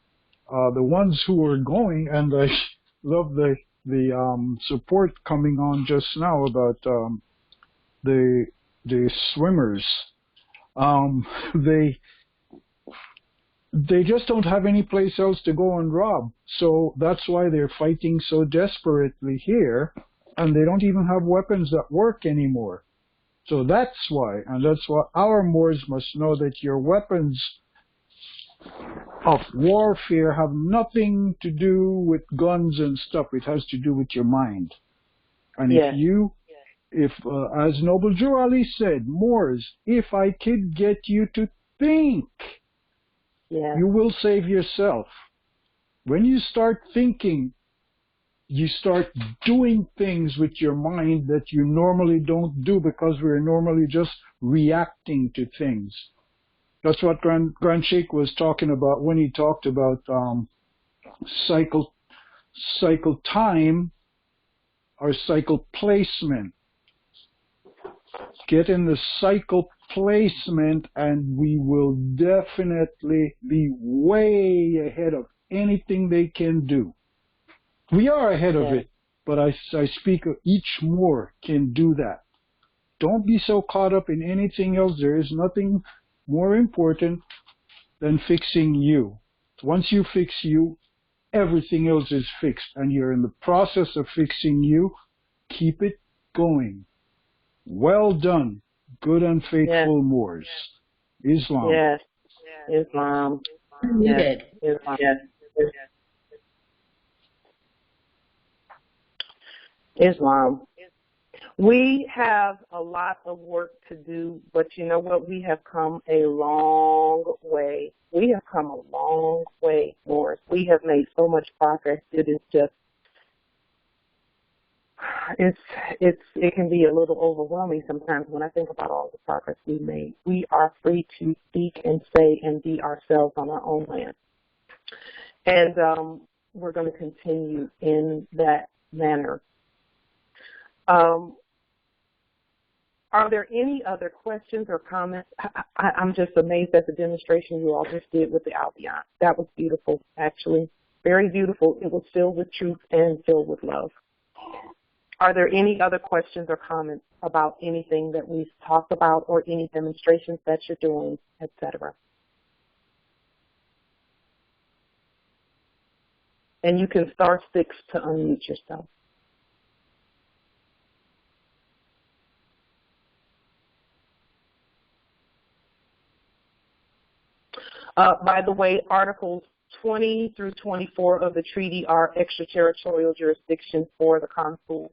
the ones who are going, and I love the support coming on just now about the swimmers. They just don't have any place else to go and rob. So that's why they're fighting so desperately here, and they don't even have weapons that work anymore. So that's why, and that's why our Moors must know that your weapons of warfare have nothing to do with guns and stuff. It has to do with your mind. And if as Noble Drew Ali said, Moors, if I could get you to think, you will save yourself. When you start thinking, you start doing things with your mind that you normally don't do, because we're normally just reacting to things. That's what Grand Sheikh was talking about when he talked about cycle time or cycle placement. Get in the cycle placement, and we will definitely be way ahead of anything they can do. We are ahead of it, but I speak of each Moor can do that. Don't be so caught up in anything else. There is nothing more important than fixing you. Once you fix you, everything else is fixed, and you're in the process of fixing you. Keep it going. Well done, good and faithful Moors. Islam. Yes. Islam. Yes. Islam. Yes. Islam. We have a lot of work to do, but you know what? We have come a long way. We have come a long way, Morris. We have made so much progress. It is just, it can be a little overwhelming sometimes when I think about all the progress we made. We are free to speak and say and be ourselves on our own land. And we're going to continue in that manner. Are there any other questions or comments? I'm just amazed at the demonstration you all just did with the Albion. That was beautiful, actually. Very beautiful. It was filled with truth and filled with love. Are there any other questions or comments about anything that we've talked about or any demonstrations that you're doing, etc.? And you can star 6 to unmute yourself. By the way, Articles 20 through 24 of the treaty are extraterritorial jurisdiction for the consul.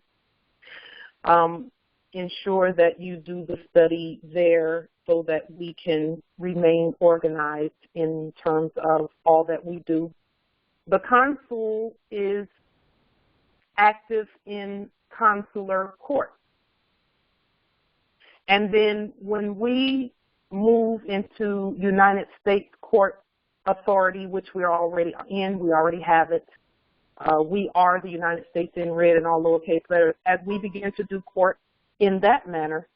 Ensure that you do the study there so that we can remain organized in terms of all that we do. The consul is active in consular court. And then when we move into United States Court Authority, which we're already in, we already have it. We are the United States in red and all lowercase letters. As we begin to do court in that manner,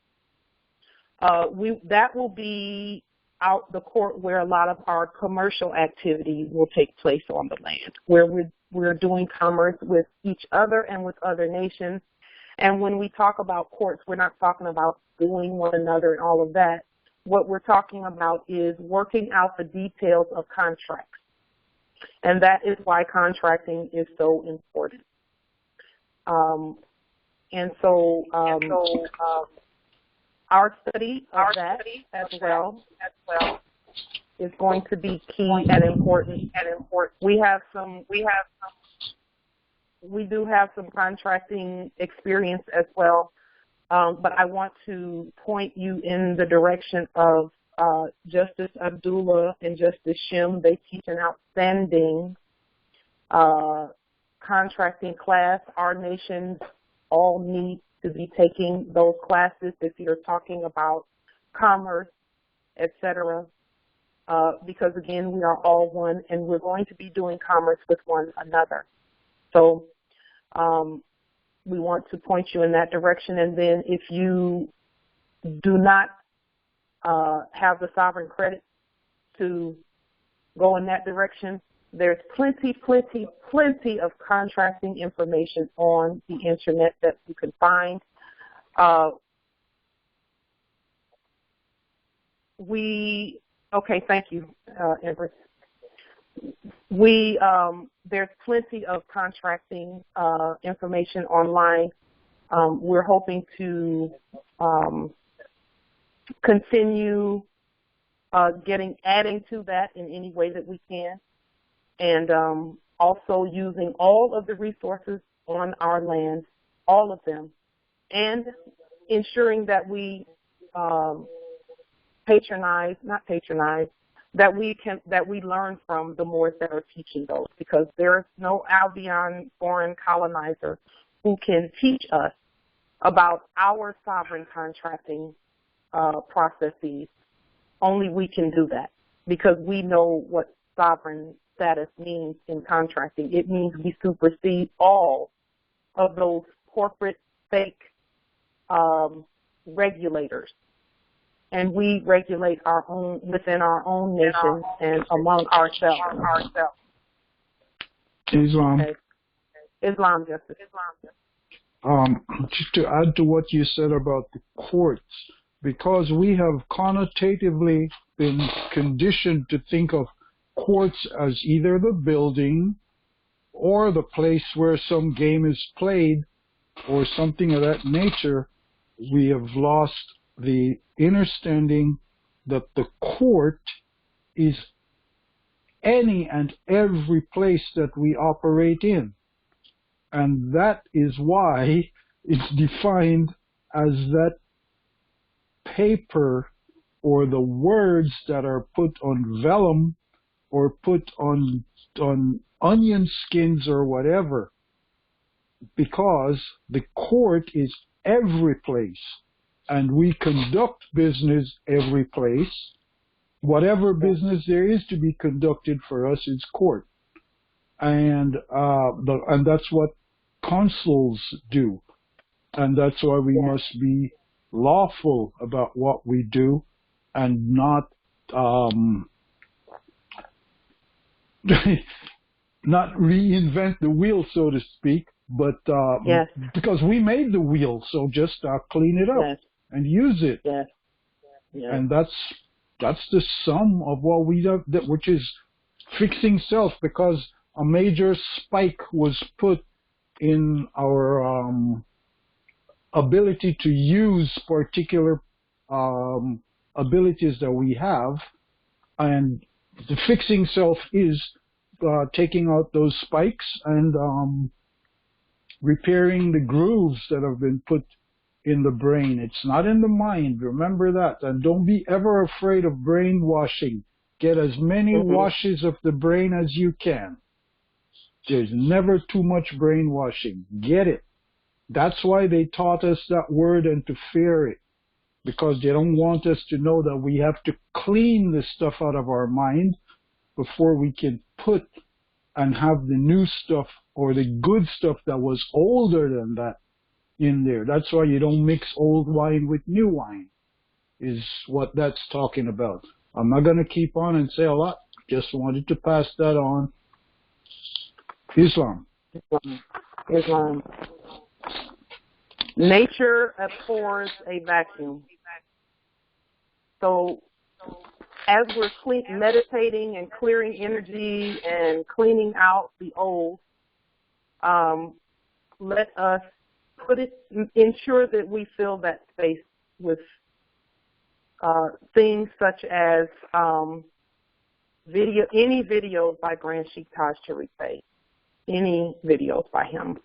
that will be out the court where a lot of our commercial activity will take place on the land, where we're doing commerce with each other and with other nations. And when we talk about courts, we're not talking about suing one another and all of that. What we're talking about is working out the details of contracts. And that is why contracting is so important. Our study of that as well is going to be key and important. We do have some contracting experience as well. But I want to point you in the direction of Justice Abdullah and Justice Shim. They teach an outstanding contracting class. Our nations all need to be taking those classes if you're talking about commerce, etc. Because, again, we are all one, and we're going to be doing commerce with one another. So we want to point you in that direction. And then if you do not have the sovereign credit to go in that direction, there's plenty of contracting information on the internet that you can find. Okay, thank you, Empress. There's plenty of contracting information online. We're hoping to continue adding to that in any way that we can, and also using all of the resources on our land, all of them, and ensuring that we that we learn from the Moors that are teaching those, because there is no Albion foreign colonizer who can teach us about our sovereign contracting processes. Only we can do that, because we know what sovereign status means in contracting. It means we supersede all of those corporate fake regulators. And we regulate our own within our own nation and among ourselves. Islam. Okay. Islam, Justice. Just to add to what you said about the courts, because we have connotatively been conditioned to think of courts as either the building or the place where some game is played or something of that nature, we have lost the understanding that the court is any and every place that we operate in. And that is why it's defined as that paper or the words that are put on vellum or put on onion skins or whatever, because the court is every place. And we conduct business every place. Whatever business there is to be conducted for us is court. And that's what consuls do. And that's why we must be lawful about what we do and not not reinvent the wheel, so to speak, but Yes. because we made the wheel, so just clean it up Yes. and use it. Yes. Yes. And that's the sum of what we do, which is fixing self, because a major spike was put in our ability to use particular abilities that we have, and the fixing self is taking out those spikes and repairing the grooves that have been put in the brain. It's not in the mind. Remember that. And don't be ever afraid of brainwashing. Get as many washes of the brain as you can. There's never too much brainwashing. Get it. That's why they taught us that word and to fear it. Because they don't want us to know that we have to clean the stuff out of our mind before we can put and have the new stuff or the good stuff that was older than that in there. That's why you don't mix old wine with new wine, is what that's talking about. I'm not going to keep on and say a lot. Just wanted to pass that on. Islam. Islam. Nature abhors a vacuum. So as we're meditating and clearing energy and cleaning out the old, let us ensure that we fill that space with things such as any videos by Grand Sheikh Taj Sharif, any videos by him.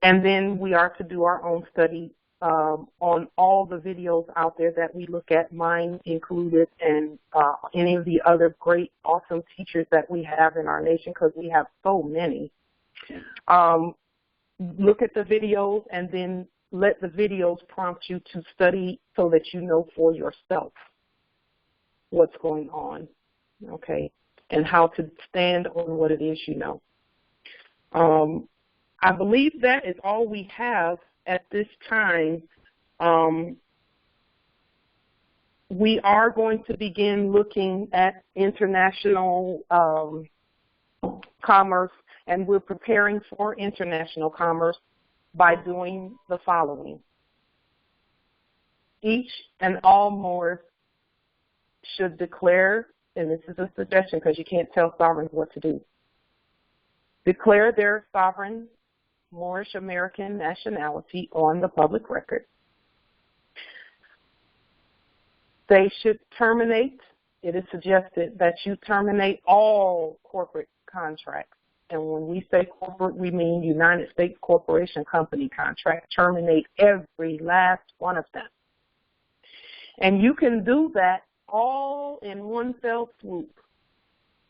And then we are to do our own study on all the videos out there that we look at, mine included, and any of the other great, awesome teachers that we have in our nation, because we have so many. Look at the videos and then let the videos prompt you to study so that you know for yourself what's going on, okay, and how to stand on what it is you know. I believe that is all we have at this time. We are going to begin looking at international commerce, and we're preparing for international commerce by doing the following. Each and all Moors should declare, and this is a suggestion because you can't tell sovereigns what to do, declare their sovereign Moorish American nationality on the public record. They should terminate, it is suggested that you terminate all corporate contracts. And when we say corporate, we mean United States Corporation Company contract. Terminate every last one of them. And you can do that all in one fell swoop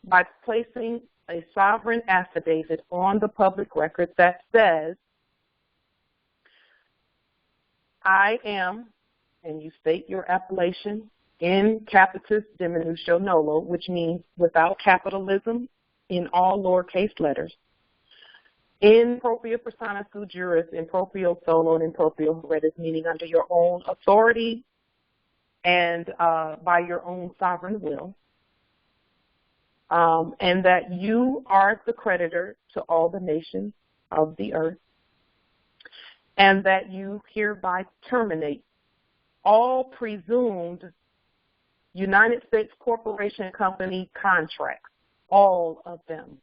by placing a sovereign affidavit on the public record that says, I am, and you state your appellation in capitis diminutio nolo, which means without capitalism, in all lowercase letters, in propria persona sui juris, in proprio solo, and in proprio heredis, meaning under your own authority and by your own sovereign will, and that you are the creditor to all the nations of the earth, and that you hereby terminate all presumed United States Corporation Company contracts, all of them.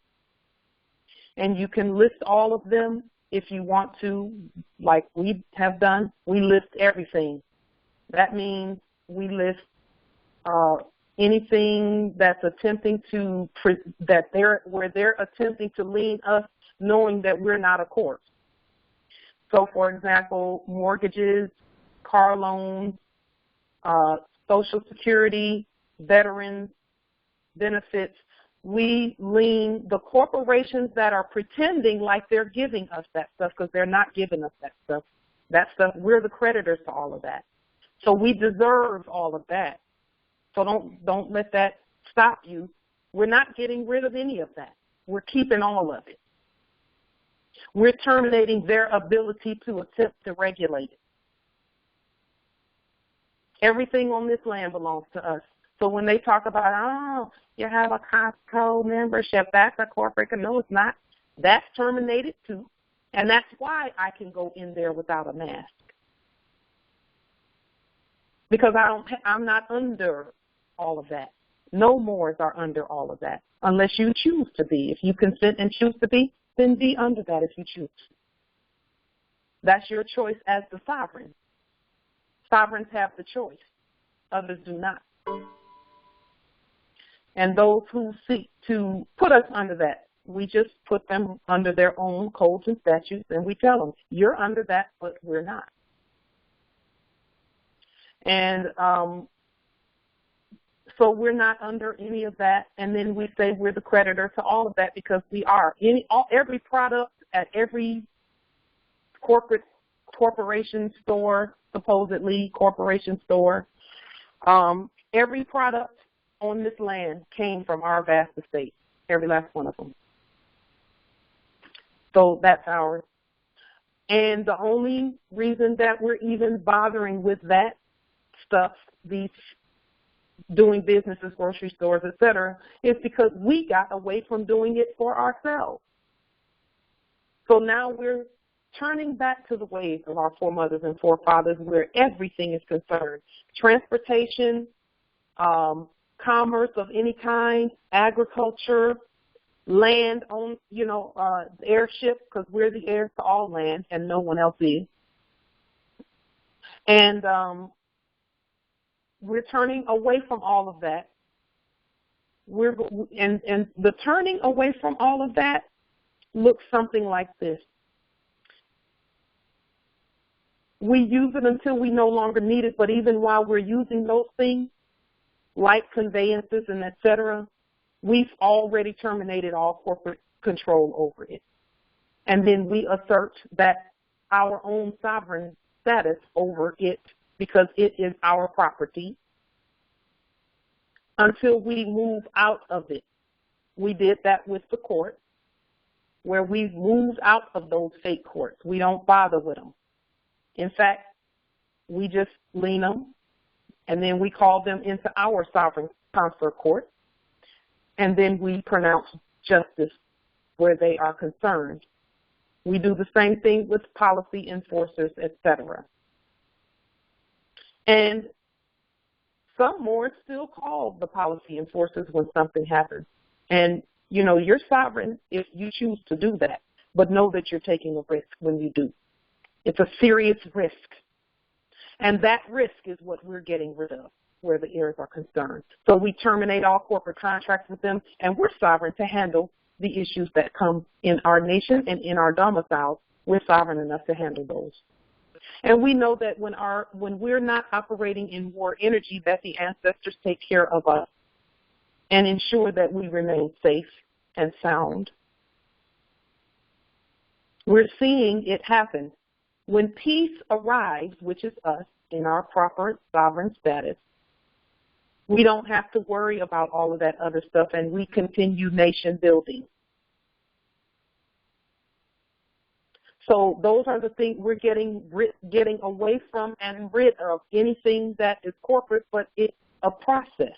And you can list all of them if you want to, like we have done. We list everything. That means we list anything that's attempting to, where they're attempting to lean us, knowing that we're not a court. So, for example, mortgages, car loans, Social Security, veterans, benefits. We lean the corporations that are pretending like they're giving us that stuff, because they're not giving us that stuff. That stuff, we're the creditors to all of that. So we deserve all of that. So don't let that stop you. We're not getting rid of any of that. We're keeping all of it. We're terminating their ability to attempt to regulate it. Everything on this land belongs to us. So when they talk about, oh, you have a Costco membership, that's a corporate, no, it's not. That's terminated too. And that's why I can go in there without a mask. Because I'm not under all of that. No mores are under all of that, unless you choose to be. If you consent and choose to be, then be under that if you choose. That's your choice as the sovereign. Sovereigns have the choice. Others do not. And those who seek to put us under that, we just put them under their own codes and statutes, and we tell them, you're under that, but we're not. And so we're not under any of that, and then we say we're the creditor to all of that because we are. Every product at every corporation store, supposedly corporation store, every product on this land came from our vast estate, every last one of them. So that's ours. And the only reason that we're even bothering with that stuff, these doing businesses, grocery stores, etc., is because we got away from doing it for ourselves. So now we're turning back to the ways of our foremothers and forefathers where everything is concerned. Transportation, commerce of any kind, agriculture, land on, airship, because we're the heirs to all land and no one else is. And we're turning away from all of that. And the turning away from all of that looks something like this. We use it until we no longer need it, but even while we're using those things, like conveyances and et cetera, we've already terminated all corporate control over it. And then we assert that our own sovereign status over it because it is our property until we move out of it. We did that with the court, where we've moved out of those fake courts. We don't bother with them. In fact, we just lean them, and then we call them into our sovereign consort court, and then we pronounce justice where they are concerned. We do the same thing with policy enforcers, etc. And some more still call the policy enforcers when something happens. And, you're sovereign if you choose to do that, but know that you're taking a risk when you do. It's a serious risk. And that risk is what we're getting rid of, where the heirs are concerned. So we terminate all corporate contracts with them, and we're sovereign to handle the issues that come in our nation and in our domiciles. We're sovereign enough to handle those. And we know that when we're not operating in war energy, that the ancestors take care of us and ensure that we remain safe and sound. We're seeing it happen. When peace arrives, which is us in our proper sovereign status, we don't have to worry about all of that other stuff, and we continue nation building. So those are the things we're getting away from and rid of anything that is corporate, but it's a process.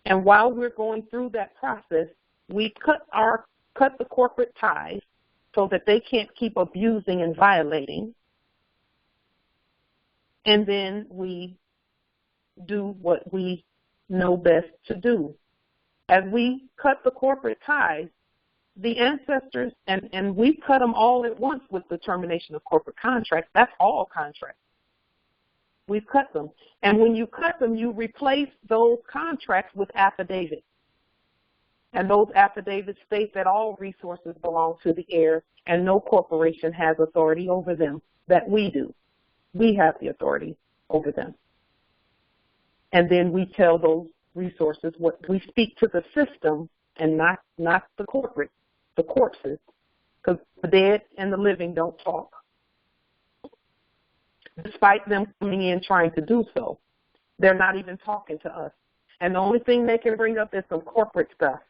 And while we're going through that process, we cut the corporate ties so that they can't keep abusing and violating. And then we do what we know best to do. As we cut the corporate ties, the ancestors, and we cut them all at once with the termination of corporate contracts. That's all contracts. We've cut them. And when you cut them, you replace those contracts with affidavits. And those affidavits state that all resources belong to the heirs and no corporation has authority over them, that we do. We have the authority over them. And then we tell those resources what we speak to the system and not the corporate, the corpses, because the dead and the living don't talk, despite them coming in trying to do so. They're not even talking to us. And the only thing they can bring up is some corporate stuff.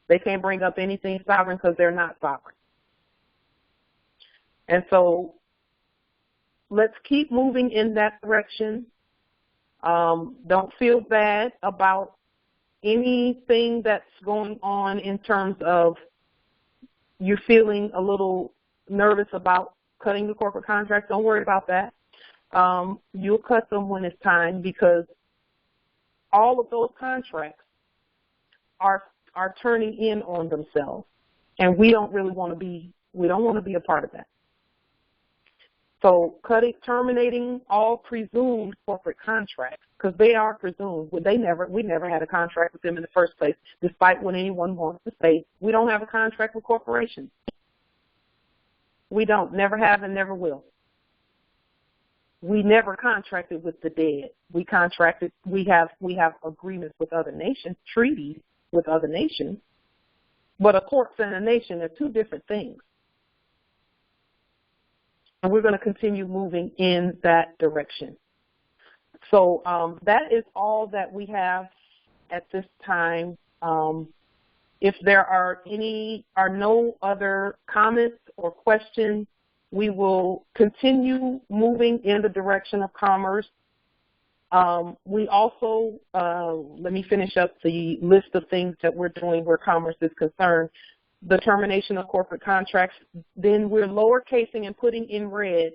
They can't bring up anything sovereign because they're not sovereign. And so let's keep moving in that direction. Don't feel bad about anything that's going on in terms of you're feeling a little nervous about cutting the corporate contracts. Don't worry about that. You'll cut them when it's time, because all of those contracts are turning in on themselves, and we don't really want to be a part of that. So terminating all presumed corporate contracts, because they are presumed. We never had a contract with them in the first place, despite what anyone wants to say. We don't have a contract with corporations. We don't, never have and never will. We never contracted with the dead. We have agreements with other nations, treaties with other nations, but a corpse and a nation are two different things. And we're going to continue moving in that direction. So that is all that we have at this time. If there are no other comments or questions, we will continue moving in the direction of commerce. We also, let me finish up the list of things that we're doing where commerce is concerned. The termination of corporate contracts, then we're lowercasing and putting in red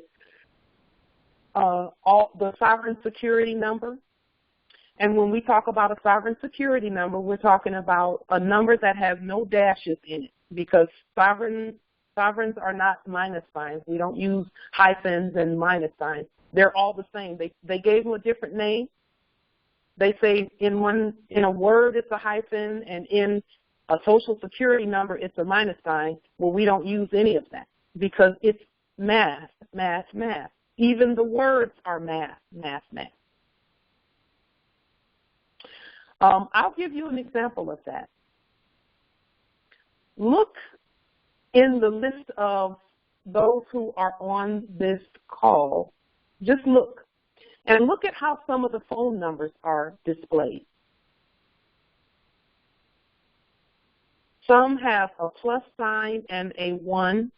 all the sovereign security number. And when we talk about a sovereign security number, we're talking about a number that has no dashes in it, because sovereigns are not minus signs. We don't use hyphens and minus signs. They're all the same. They gave them a different name. They say in a word it's a hyphen, and in a social security number it's a minus sign. Well, we don't use any of that because it's math, math, math. Even the words are math, math, math. I'll give you an example of that. Look in the list of those who are on this call. Just look, and look at how some of the phone numbers are displayed. Some have a plus sign and a 1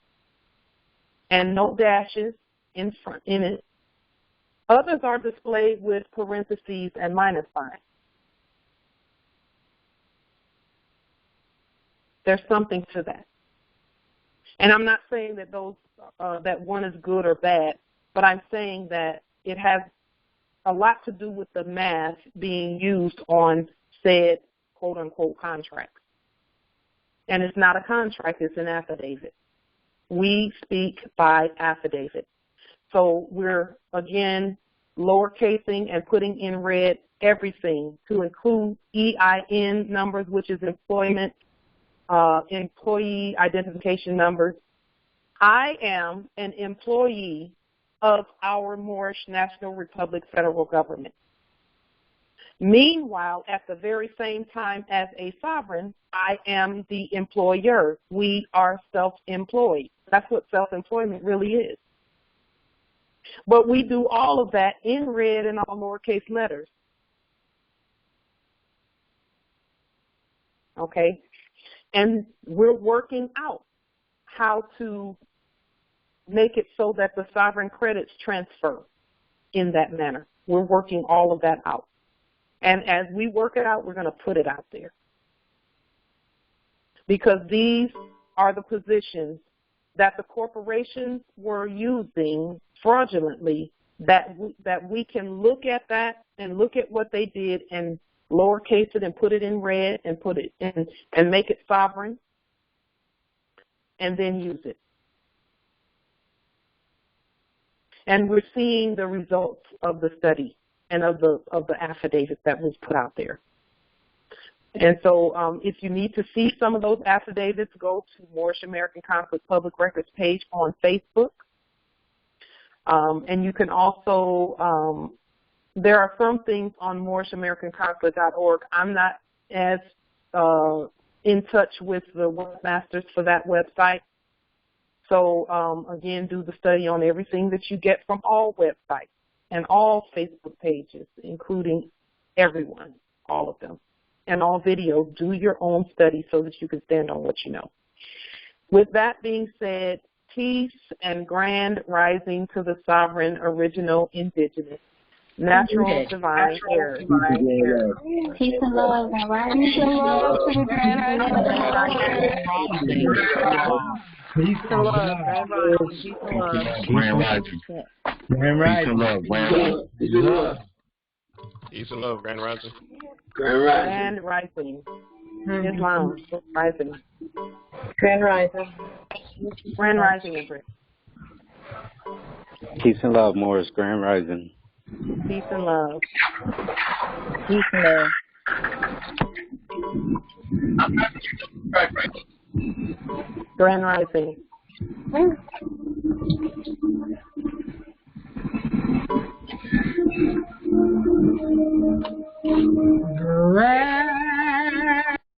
and no dashes in it. Others are displayed with parentheses and minus signs. There's something to that. And I'm not saying that that one is good or bad, but I'm saying that it has a lot to do with the math being used on said quote-unquote contracts. And it's not a contract, it's an affidavit. We speak by affidavit. So we're, again, lowercasing and putting in red everything to include EIN numbers, which is employee identification numbers. I am an employee of our Moorishe National Republic federal government. Meanwhile, at the very same time as a sovereign, I am the employer. We are self-employed. That's what self-employment really is. But we do all of that in red and all lowercase letters. Okay? And we're working out how to make it so that the sovereign credits transfer in that manner. We're working all of that out. And as we work it out, we're going to put it out there. Because these are the positions that the corporations were using fraudulently, that we can look at that and look at what they did and lowercase it and put it in red and put it in and make it sovereign and then use it. And we're seeing the results of the study and of the affidavit that was put out there. And so if you need to see some of those affidavits, go to Moorishe American Consulate Public Records page on Facebook. And you can also, there are some things on moorisheamericanconsulate.org. I'm not as in touch with the webmasters for that website. So again, do the study on everything that you get from all websites and all Facebook pages, including everyone, all of them, and all videos. Do your own study so that you can stand on what you know. With that being said, peace and grand rising to the sovereign, original, indigenous. Natural divine error. Peace and love and rising. Peace and love to the Grand Peace and love, Grand Rising. Peace and love. Grand Rising. Grand Peace Rising. and love. Grand Rising. Peace and love, Grand Rising. Grand Rising. Islam. Rising. Grand Rising. Grand Rising, Empress. Peace and love, Morris. Grand Rising. Peace and love. Peace and love. Grand Rising.